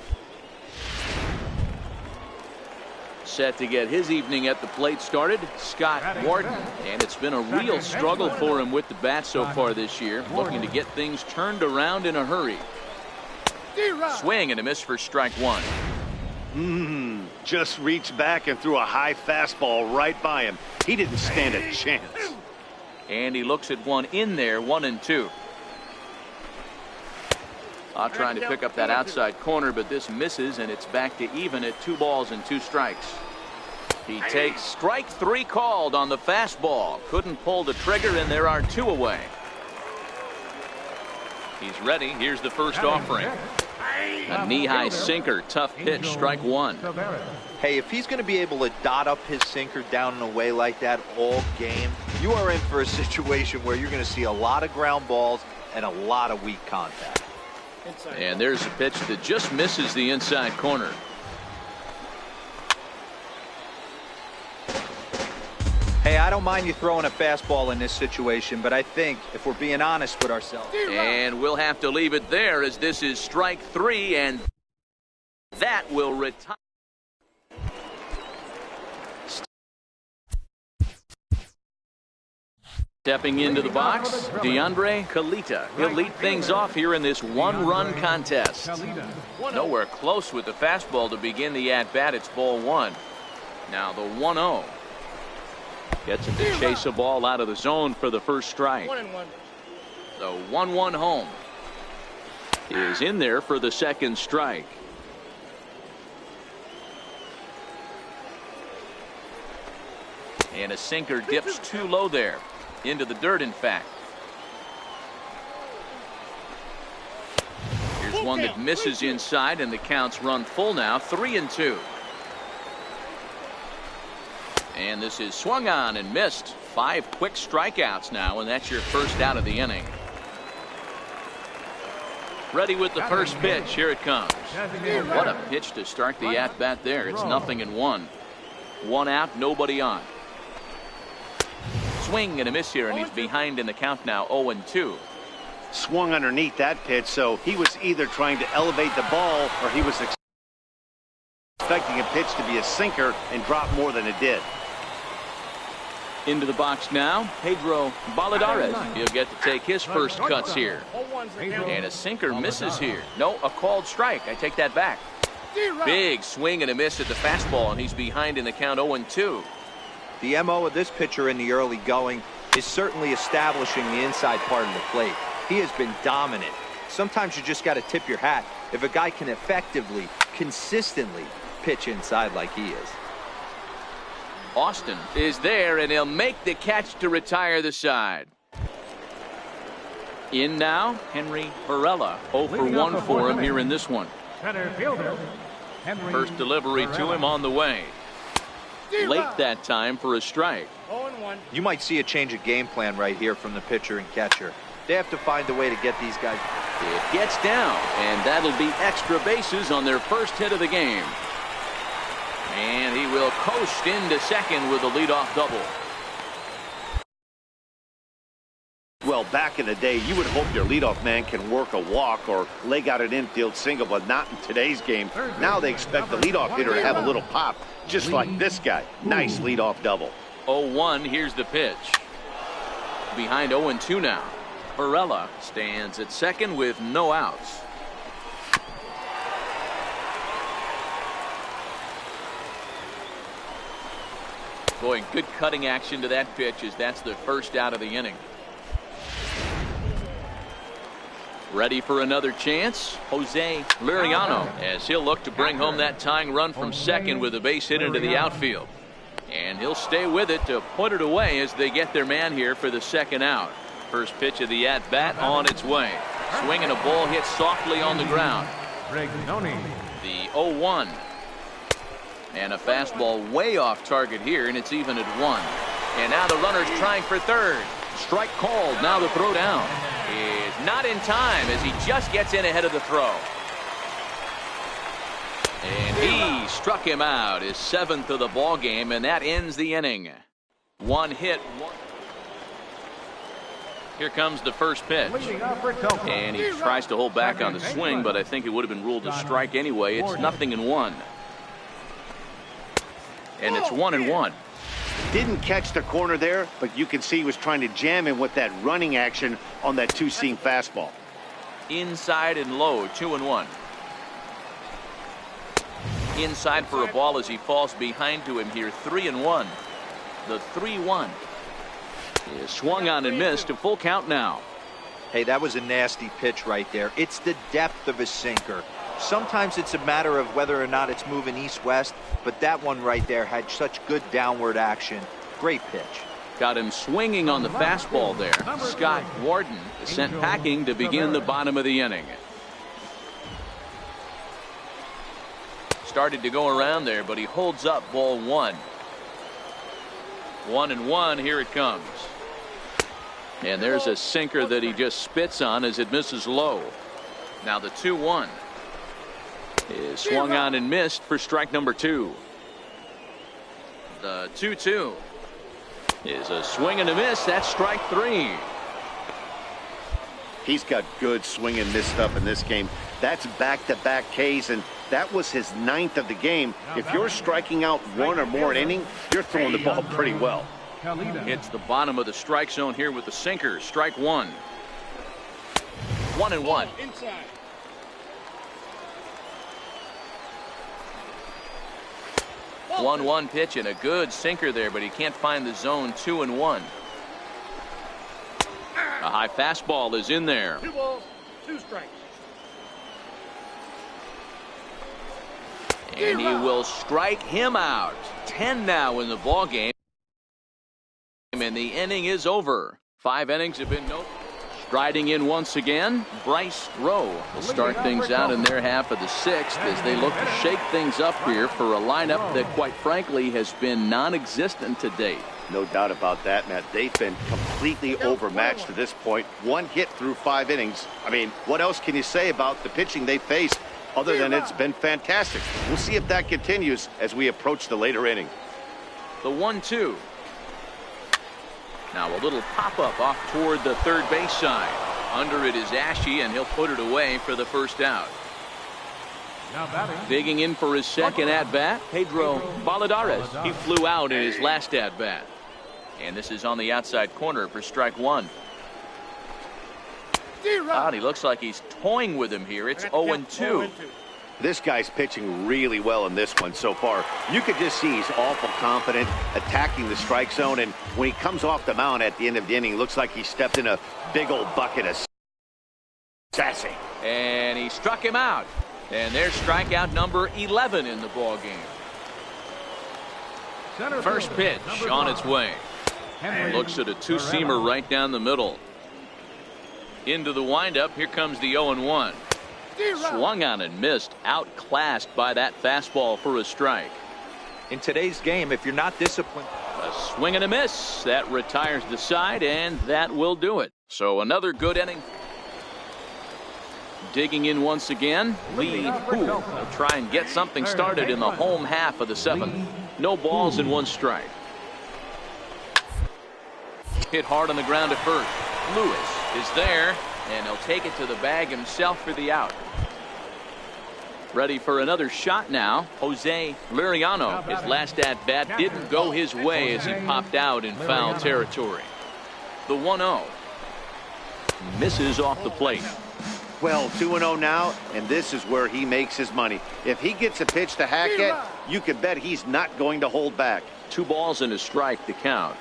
Set to get his evening at the plate started, Scott Wharton. And it's been a real struggle for him with the bat so far this year. Looking to get things turned around in a hurry. Swing and a miss for strike 1. Just reached back and threw a high fastball right by him. He didn't stand a chance. And he looks at one in there, 1-2. Trying to pick up that outside corner, but this misses, and it's back to even at 2 balls and 2 strikes. He takes strike 3 called on the fastball. Couldn't pull the trigger, and there are 2 away. He's ready. Here's the first offering. A knee-high sinker, tough pitch, strike 1. Hey, if he's going to be able to dot up his sinker down and away like that all game, you are in for a situation where you're going to see a lot of ground balls and a lot of weak contact. And there's a pitch that just misses the inside corner. Hey, I don't mind you throwing a fastball in this situation, but I think if we're being honest with ourselves. And we'll have to leave it there as this is strike 3, and that will retire. Stepping into the box, DeAndre Kalita. He'll lead things off here in this 1-run contest. Nowhere close with the fastball to begin the at-bat. It's ball 1. Now the 1-0. Gets him to chase a ball out of the zone for the first strike. The 1-1 home is in there for the second strike. And a sinker dips too low there. Into the dirt, in fact. Here's one that misses inside, and the counts run full now. 3-2. And this is swung on and missed. 5 quick strikeouts now, and that's your first out of the inning. Ready with the first pitch. Here it comes. What a pitch to start the at-bat there. It's 0-1. 1 out, nobody on. Swing and a miss here, and he's behind in the count now. 0-2. Swung underneath that pitch, so he was either trying to elevate the ball or he was expecting a pitch to be a sinker and drop more than it did. Into the box now, Pedro Baladares. He'll get to take his first cuts here. And a sinker misses here. No, a called strike. I take that back. Big swing and a miss at the fastball, and he's behind in the count. 0-2. The MO of this pitcher in the early going is certainly establishing the inside part of the plate. He has been dominant. Sometimes you just got to tip your hat if a guy can effectively, consistently pitch inside like he is. Austin is there, and he'll make the catch to retire the side. In now, Henry Varela. 0 for 1 for him here in this one. Center fielder, Henry First delivery to him on the way. Late that time for a strike. You might see a change of game plan right here from the pitcher and catcher. They have to find a way to get these guys. It gets down, and that'll be extra bases on their first hit of the game. And he will coast into second with a leadoff double. Well, back in the day, you would hope your leadoff man can work a walk or leg out an infield single, but not in today's game. Now they expect the leadoff hitter to have a little pop, just like this guy. Nice leadoff double. 0-1, here's the pitch. Behind 0-2 now. Varela stands at second with no outs. Boy, good cutting action to that pitch as that's the first out of the inning. Ready for another chance, Jose Liriano, as he'll look to bring home that tying run from second with a base hit into the outfield. And he'll stay with it to put it away as they get their man here for the second out. First pitch of the at-bat on its way. Swinging a ball hit softly on the ground. The 0-1. And a fastball way off target here, and it's even at 1. And now the runner's trying for third. Strike called. Now the throw down is not in time as he just gets in ahead of the throw. And he struck him out, his 7th of the ball game, and that ends the inning. One hit. Here comes the first pitch. And he tries to hold back on the swing, but I think it would have been ruled a strike anyway. It's 0-1. And it's 1-1. Didn't catch the corner there, but you can see he was trying to jam him with that running action on that two-seam fastball. Inside and low, 2-1. Inside for a ball as he falls behind to him here, 3-1. The 3-1 is swung on and missed. A full count now. Hey, that was a nasty pitch right there. It's the depth of a sinker. Sometimes it's a matter of whether or not it's moving east-west, but that one right there had such good downward action. Great pitch. Got him swinging on the fastball there. Scott Warden is sent packing to begin the bottom of the inning. Started to go around there, but he holds up ball 1. 1-1, here it comes. And there's a sinker that he just spits on as it misses low. Now the 2-1 is swung on and missed for strike number 2. The 2-2 is a swing and a miss. That's strike 3. He's got good swing and miss stuff in this game. That's back-to-back Ks, and that was his 9th of the game. If you're striking out 1 or more an inning, you're throwing the ball pretty well. Hits the bottom of the strike zone here with the sinker. Strike 1. 1-1. 1-1 pitch and a good sinker there, but he can't find the zone. 2-1. A high fastball is in there. 2 balls, 2 strikes. And he will strike him out. 10 now in the ball game, and the inning is over. 5 innings have been no. Striding in once again, Bryce Rowe will start things out in their half of the 6th as they look to shake things up here for a lineup that, quite frankly, has been non-existent to date. No doubt about that, Matt. They've been completely overmatched to this point. 1 hit through 5 innings. I mean, what else can you say about the pitching they faced other than it's been fantastic? We'll see if that continues as we approach the later inning. The 1-2. Now a little pop-up off toward the third base side. Under it is Ashe, and he'll put it away for the first out. Digging in for his second at-bat, Pedro Valadares. He flew out in his last at-bat. And this is on the outside corner for strike 1. He looks like he's toying with him here. It's 0-2. This guy's pitching really well in this one so far. You could just see he's awful confident attacking the strike zone, and when he comes off the mound at the end of the inning, looks like he stepped in a big old bucket of sassy. And he struck him out. And there's strikeout number 11 in the ball game. First pitch on its way. Looks at a two-seamer right down the middle. Into the windup. Here comes the 0-1. Swung on and missed. Outclassed by that fastball for a strike. In today's game, if you're not disciplined. A swing and a miss. That retires the side, and that will do it. So another good inning. Digging in once again, Lee Hu will try and get something started in the home half of the 7th. No balls and 1 strike. Hit hard on the ground at first. Lewis is there, and he'll take it to the bag himself for the out. Ready for another shot now. Jose Liriano, his last at-bat didn't go his way as he popped out in foul territory. The 1-0. misses off the plate. Well, 2-0 now, and this is where he makes his money. If he gets a pitch to hack at, you can bet he's not going to hold back. 2 balls and a strike to count.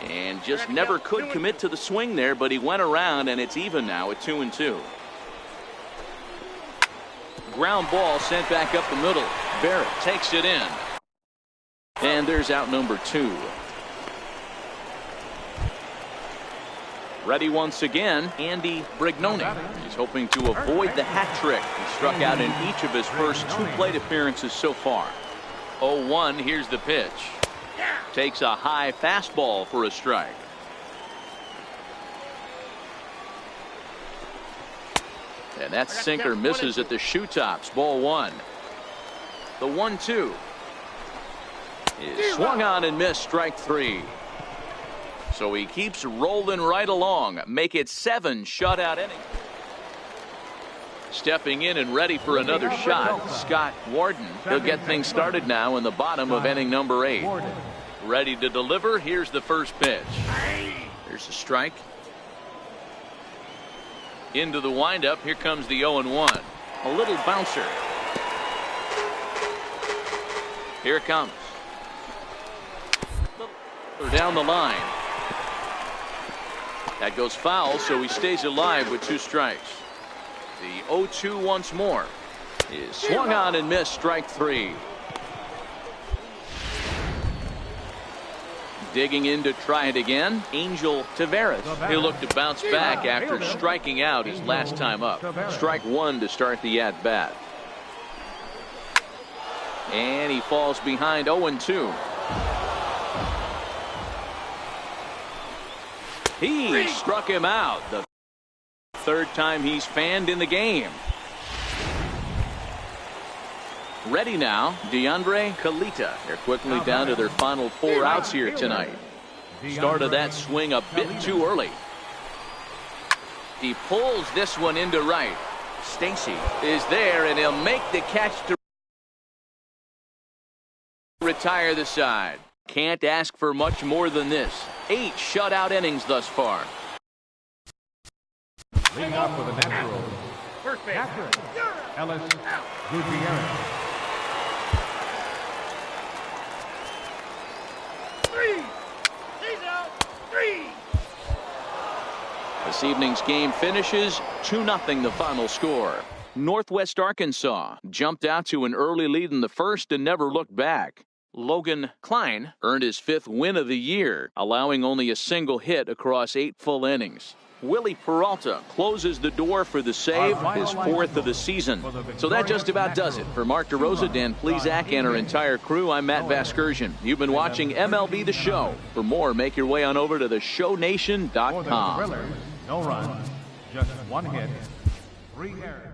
And just never could commit to the swing there, but he went around, and it's even now at 2-2. Ground ball sent back up the middle. Barrett takes it in. And there's out number 2. Ready once again, Andy Brignoni. He's hoping to avoid the hat trick. He struck out in each of his first 2 plate appearances so far. 0-1, here's the pitch. Takes a high fastball for a strike. And that sinker misses at the shoe tops. Ball 1. The 1-2 is swung on and missed. Strike 3. So he keeps rolling right along. Make it 7 shutout innings. Stepping in and ready for another shot, Scott Warden. He'll get things started now in the bottom of inning number 8. Ready to deliver. Here's the first pitch. There's a strike. Into the windup. Here comes the 0-1. A little bouncer. Here it comes. Down the line. That goes foul, so he stays alive with 2 strikes. The 0-2 once more is swung on and missed. Strike 3. Digging in to try it again, Angel Taveras. He'll look to bounce back after striking out his last time up. Strike 1 to start the at-bat. And he falls behind 0-2. He struck him out. The 3rd time he's fanned in the game. Ready now, DeAndre Kalita. They're quickly down to their final 4 outs here tonight. Started that swing a bit too early. He pulls this one into right. Stacy is there, and he'll make the catch to retire the side. Can't ask for much more than this. 8 shutout innings thus far. Leading off with a natural, Catherine Ellis Gutierrez. This evening's game finishes 2-0 the final score. Northwest Arkansas jumped out to an early lead in the first and never looked back. Logan Klein earned his 5th win of the year, allowing only a single hit across 8 full innings. Willie Peralta closes the door for the save, his 4th of the season. So that just about does it. For Mark DeRosa, Dan Plesac, and our entire crew, I'm Matt Vasgersian. You've been watching MLB The Show. For more, make your way on over to theshownation.com. No runs, just 1 hit, 3 errors.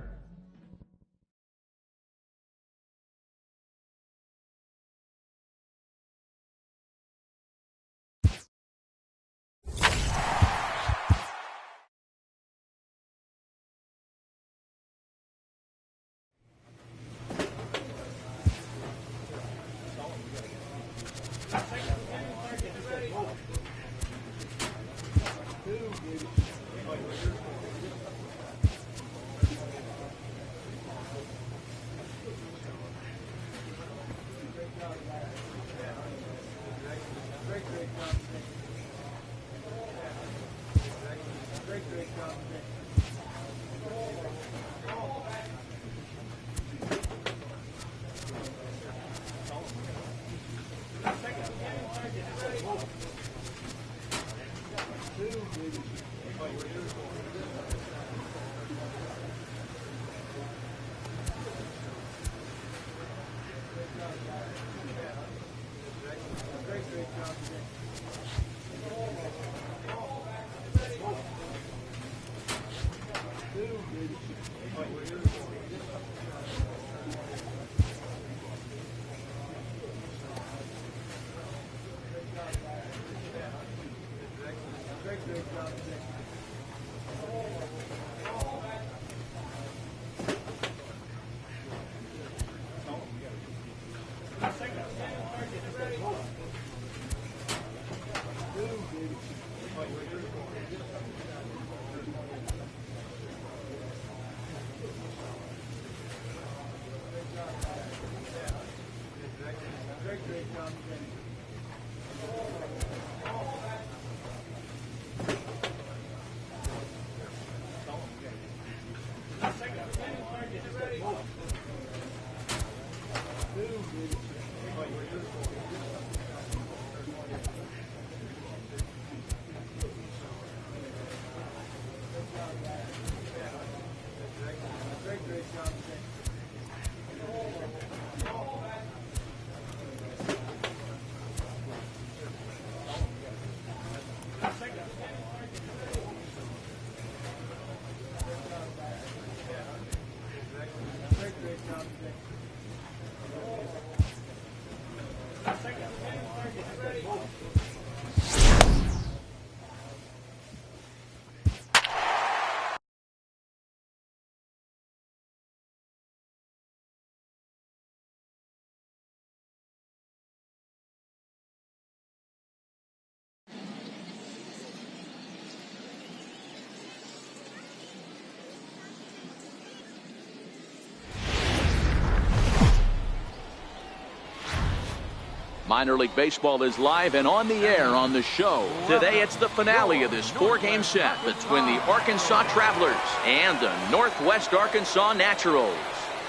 Minor League Baseball is live and on the air on the show. Today it's the finale of this 4-game set between the Arkansas Travelers and the Northwest Arkansas Naturals.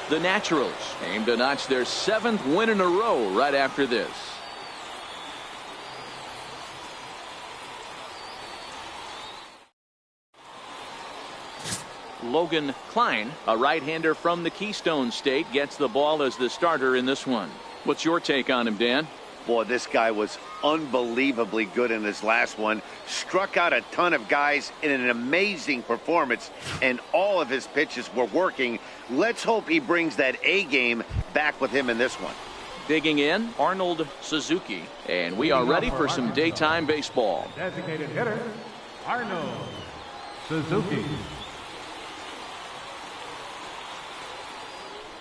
The Naturals aim to notch their 7th win in a row right after this. Logan Klein, a right-hander from the Keystone State, gets the ball as the starter in this one. What's your take on him, Dan? Boy, this guy was unbelievably good in his last one. Struck out a ton of guys in an amazing performance, and all of his pitches were working. Let's hope he brings that A game back with him in this one. Digging in, Arnold Suzuki, and we are ready for some daytime baseball. Designated hitter, Arnold Suzuki.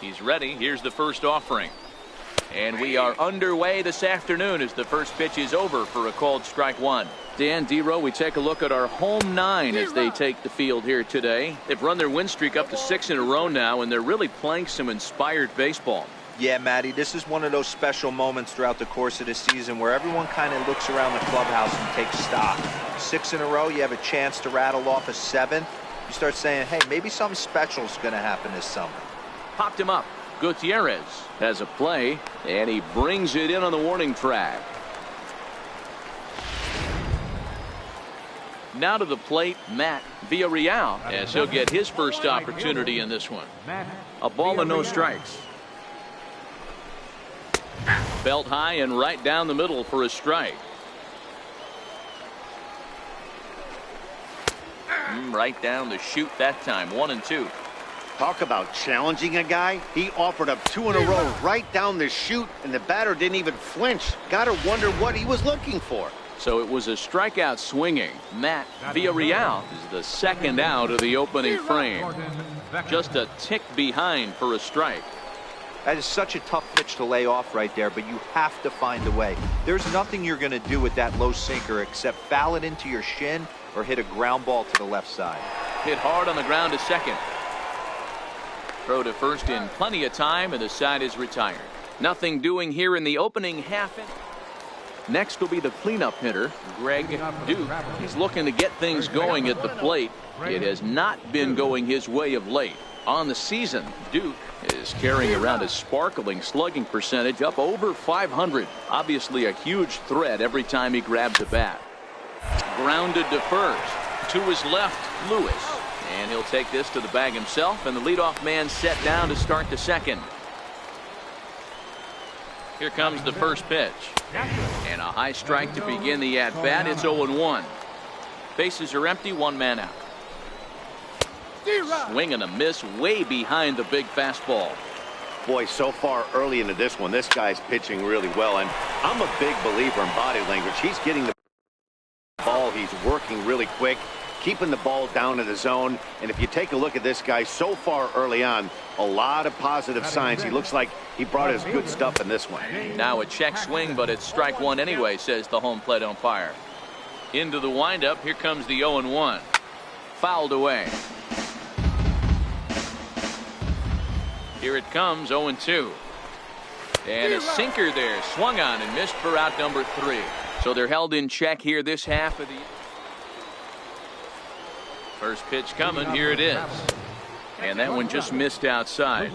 He's ready. Here's the first offering. And we are underway this afternoon as the first pitch is over for a called strike one. Dan, D-Row, we take a look at our home 9 as they take the field here today. They've run their win streak up to 6 in a row now, and they're really playing some inspired baseball. Yeah, Matty, this is one of those special moments throughout the course of the season where everyone kind of looks around the clubhouse and takes stock. 6 in a row, you have a chance to rattle off a 7th. You start saying, hey, maybe something special is going to happen this summer. Popped him up. Gutierrez has a play, and he brings it in on the warning track. Now to the plate, Matt Villarreal, as he'll get his first opportunity in this one. A ball and no strikes. Belt high and right down the middle for a strike. Right down the chute that time, 1-2. Talk about challenging a guy. He offered up 2 in a row right down the chute, and the batter didn't even flinch. Gotta wonder what he was looking for. So it was a strikeout swinging. Matt Villarreal is the second out of the opening frame. Just a tick behind for a strike. That is such a tough pitch to lay off right there, but you have to find a way. There's nothing you're going to do with that low sinker except foul it into your shin or hit a ground ball to the left side. Hit hard on the ground to second. Throw to first in plenty of time, and the side is retired. Nothing doing here in the opening half inning. Next will be the cleanup hitter, Greg Duke. He's looking to get things going at the plate. It has not been going his way of late. On the season, Duke is carrying around a sparkling slugging percentage up over 500. Obviously a huge threat every time he grabs a bat. Grounded to first. To his left, Lewis. And he'll take this to the bag himself, and the leadoff man set down to start the second. Here comes the first pitch. And a high strike to begin the at-bat. It's 0-1. Bases are empty, 1 man out. Swing and a miss way behind the big fastball. Boy, so far early into this one, this guy's pitching really well, and I'm a big believer in body language. He's getting the ball. He's working really quick, keeping the ball down in the zone. And if you take a look at this guy so far early on, a lot of positive signs. He looks like he brought his good stuff in this one. Now a check swing, but it's strike one anyway, says the home plate umpire. Into the windup. Here comes the 0-1. Fouled away. Here it comes, 0-2. And a sinker there, swung on and missed for out number 3. So they're held in check here this half of the. First pitch coming, here it is. And that one just missed outside.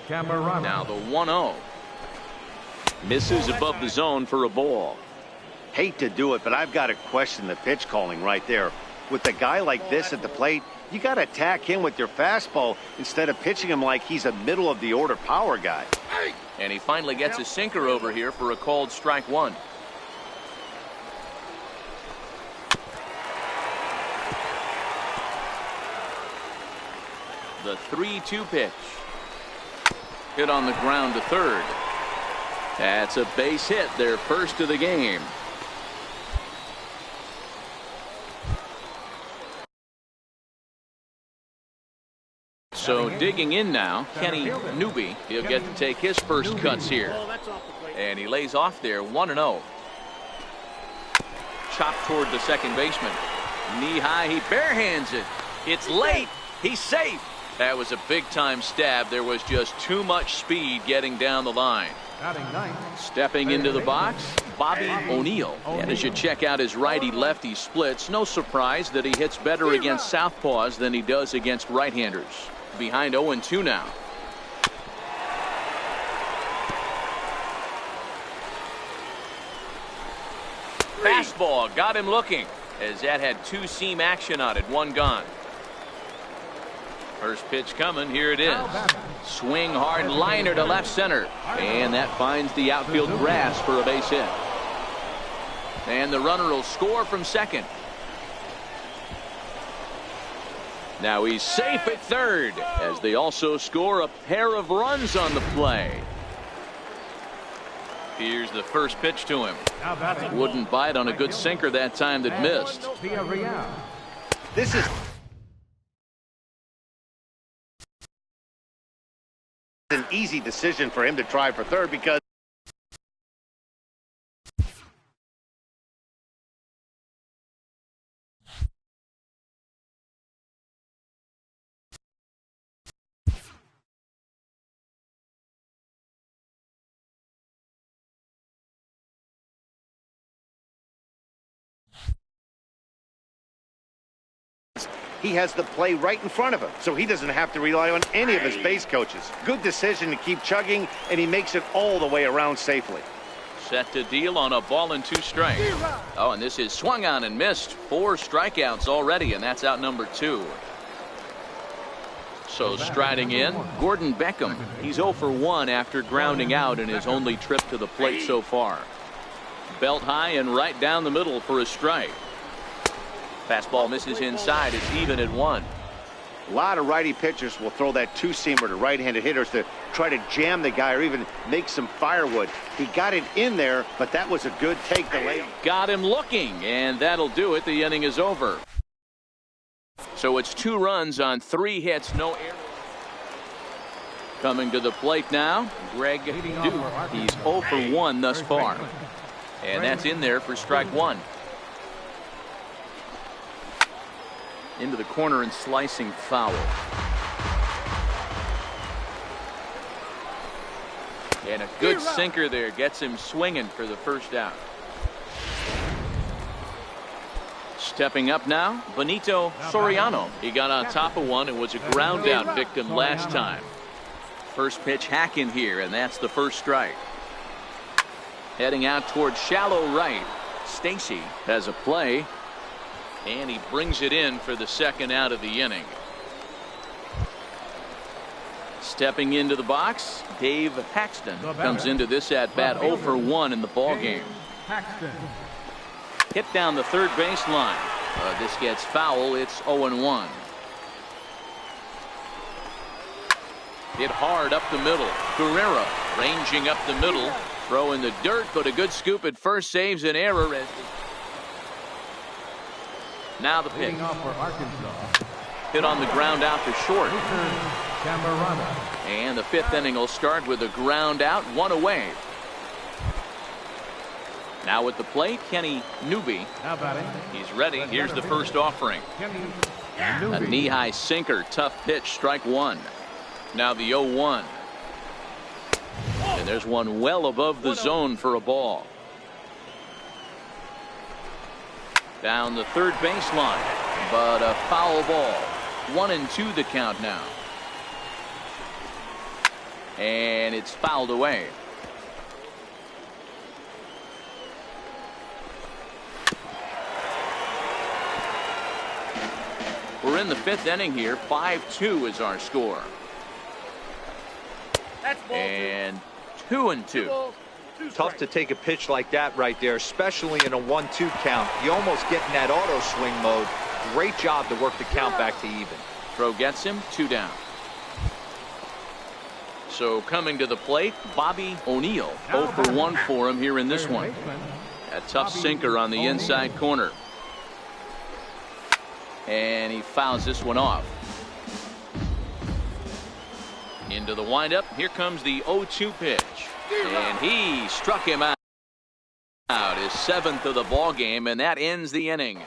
Now the 1-0. Misses above the zone for a ball. Hate to do it, but I've got to question the pitch calling right there. With a guy like this at the plate, you got to attack him with your fastball instead of pitching him like he's a middle-of-the-order power guy. And he finally gets a sinker over here for a called strike one. The 3-2 pitch. Hit on the ground to third. That's a base hit, their first of the game. So digging in now, Kenny Newby. He'll get to take his first cuts here. And he lays off there, 1-0. Chopped toward the second baseman. Knee high, he barehands it. It's late. He's safe. That was a big-time stab. There was just too much speed getting down the line. Stepping into the box, Bobby O'Neill. And as you check out his righty-lefty splits, no surprise that he hits better against southpaws than he does against right-handers. Behind 0-2 now. Fastball got him looking, as that had two-seam action on it, one gone. First pitch coming, here it is. Swing hard liner to left center, and that finds the outfield grass for a base hit. And the runner will score from second. Now he's safe at third, as they also score a pair of runs on the play. Here's the first pitch to him. Wouldn't bite on a good sinker that time that missed. This is an easy decision for him to try for third because he has the play right in front of him, so he doesn't have to rely on any of his base coaches. Good decision to keep chugging, and he makes it all the way around safely. Set to deal on a ball and 2 strikes. Oh, and this is swung on and missed. 4 strikeouts already, and that's out number 2. So striding in, Gordon Beckham. He's 0 for 1 after grounding out in his only trip to the plate so far. Belt high and right down the middle for a strike. Fastball misses inside. It's even at 1. A lot of righty pitchers will throw that two-seamer to right-handed hitters to try to jam the guy or even make some firewood. He got it in there, but that was a good take to lay. Got him looking, and that'll do it. The inning is over. So it's 2 runs on 3 hits, no errors. Coming to the plate now, Greg Duke. He's 0 for 1 thus far. And that's in there for strike 1. Into the corner and slicing foul. And a good sinker there gets him swinging for the first out. Stepping up now, Benito Soriano. He got on top of one and was a ground out victim last time. First pitch hacking here, and that's the first strike. Heading out towards shallow right. Stacy has a play. And he brings it in for the second out of the inning. Stepping into the box, Dave Paxton comes into this at bat 0 for 1 in the ball game. Hit down the third baseline. This gets foul. It's 0-1. Hit hard up the middle. Guerrero ranging up the middle. Throw in the dirt, but a good scoop at first saves an error. Now the pitch. Hit on the ground out to short. And the 5th inning will start with a ground out, 1 away. Now at the plate, Kenny Newby. He's ready. Here's the first offering. A knee-high sinker, tough pitch, strike 1. Now the 0-1. And there's one well above the zone for a ball. Down the third baseline, but a foul ball. 1-2 the count now. And it's fouled away. We're in the 5th inning here. 5-2 is our score. And 2-2. Tough to take a pitch like that right there, especially in a 1-2 count. You almost get in that auto swing mode. Great job to work the count back to even. Throw gets him, 2 down. So coming to the plate, Bobby O'Neill. 0 for 1 for him here in this one. A tough sinker on the inside corner. And he fouls this one off. Into the windup. Here comes the 0-2 pitch. And he struck him out. His 7th of the ball game, and that ends the inning.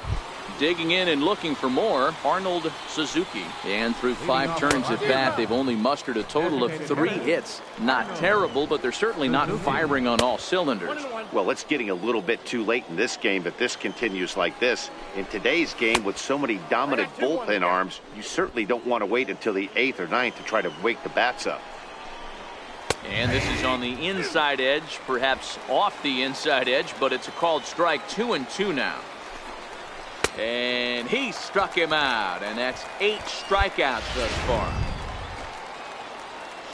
Digging in and looking for more, Arnold Suzuki. And through 5 turns at bat, they've only mustered a total of 3 hits. Not terrible, but they're certainly not firing on all cylinders. Well, it's getting a little bit too late in this game, but this continues like this. In today's game, with so many dominant bullpen arms, you certainly don't want to wait until the 8th or 9th to try to wake the bats up. And this is on the inside edge, perhaps off the inside edge, but it's a called strike. 2-2 now. And he struck him out, and that's 8 strikeouts thus far.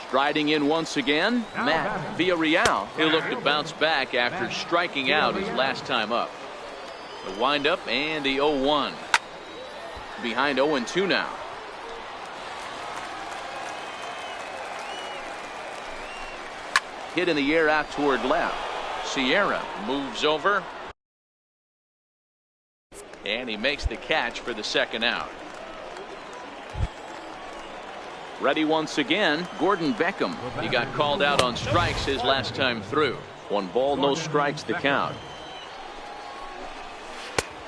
Striding in once again, Matt Villarreal. He'll look to bounce back after striking out his last time up. The windup and the 0-1. Behind 0-2 now. Hit in the air out toward left. Sierra moves over. And he makes the catch for the 2nd out. Ready once again, Gordon Beckham. He got called out on strikes his last time through. 1 ball, no strikes to count.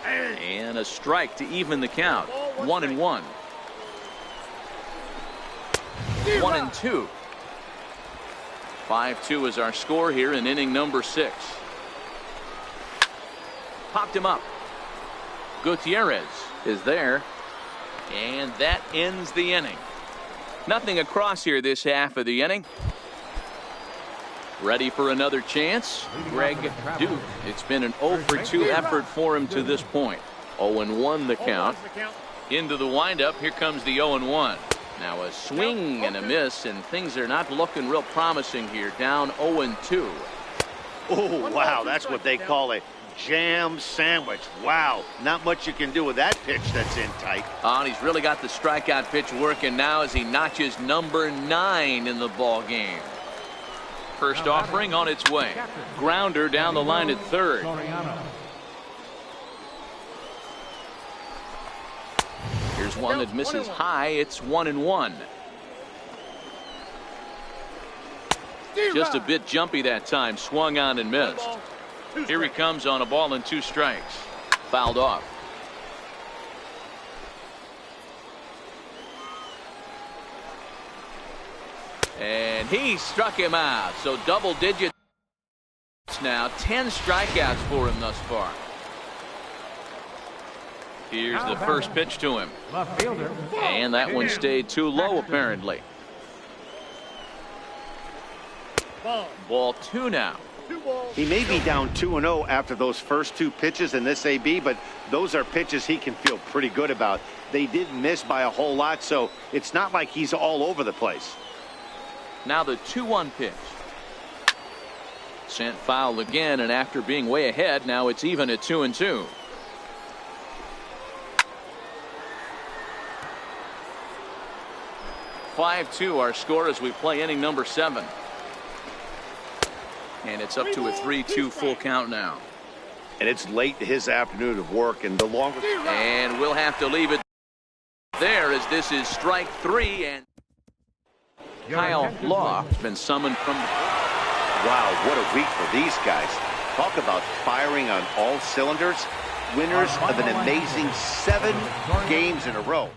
And a strike to even the count. 1-1. 1-2. 5-2 is our score here in inning number 6. Popped him up. Gutierrez is there, and that ends the inning. Nothing across here this half of the inning. Ready for another chance? Greg Duke. It's been an 0 for 2 effort for him to this point. 0-1 the count. Into the windup. Here comes the 0-1. Now a swing and a miss, and things are not looking real promising here. Down 0-2. Oh, wow, that's what they call a jam sandwich. Wow, not much you can do with that pitch that's in tight. And he's really got the strikeout pitch working now as he notches number 9 in the ball game. First offering on its way. Grounder down the line at 3rd. Here's one that misses high. It's 1-1. Just a bit jumpy that time. Swung on and missed. Here he comes on a ball and 2 strikes. Fouled off. And he struck him out. So double digits now. 10 strikeouts for him thus far. Here's the first pitch to him. And that one stayed too low apparently. Ball 2 now. He may be down 2-0 after those first 2 pitches in this AB, but those are pitches he can feel pretty good about. They didn't miss by a whole lot, so it's not like he's all over the place. Now the 2-1 pitch. Sent foul again, and after being way ahead, now it's even at 2-2. (5-2) our score as we play inning number 7. And it's up to a 3-2 full count now. And it's late in his afternoon of work, and the longer. And we'll have to leave it there as this is strike 3. And Kyle Law has been summoned from. Wow, what a week for these guys. Talk about firing on all cylinders. Winners of an amazing 7 games in a row.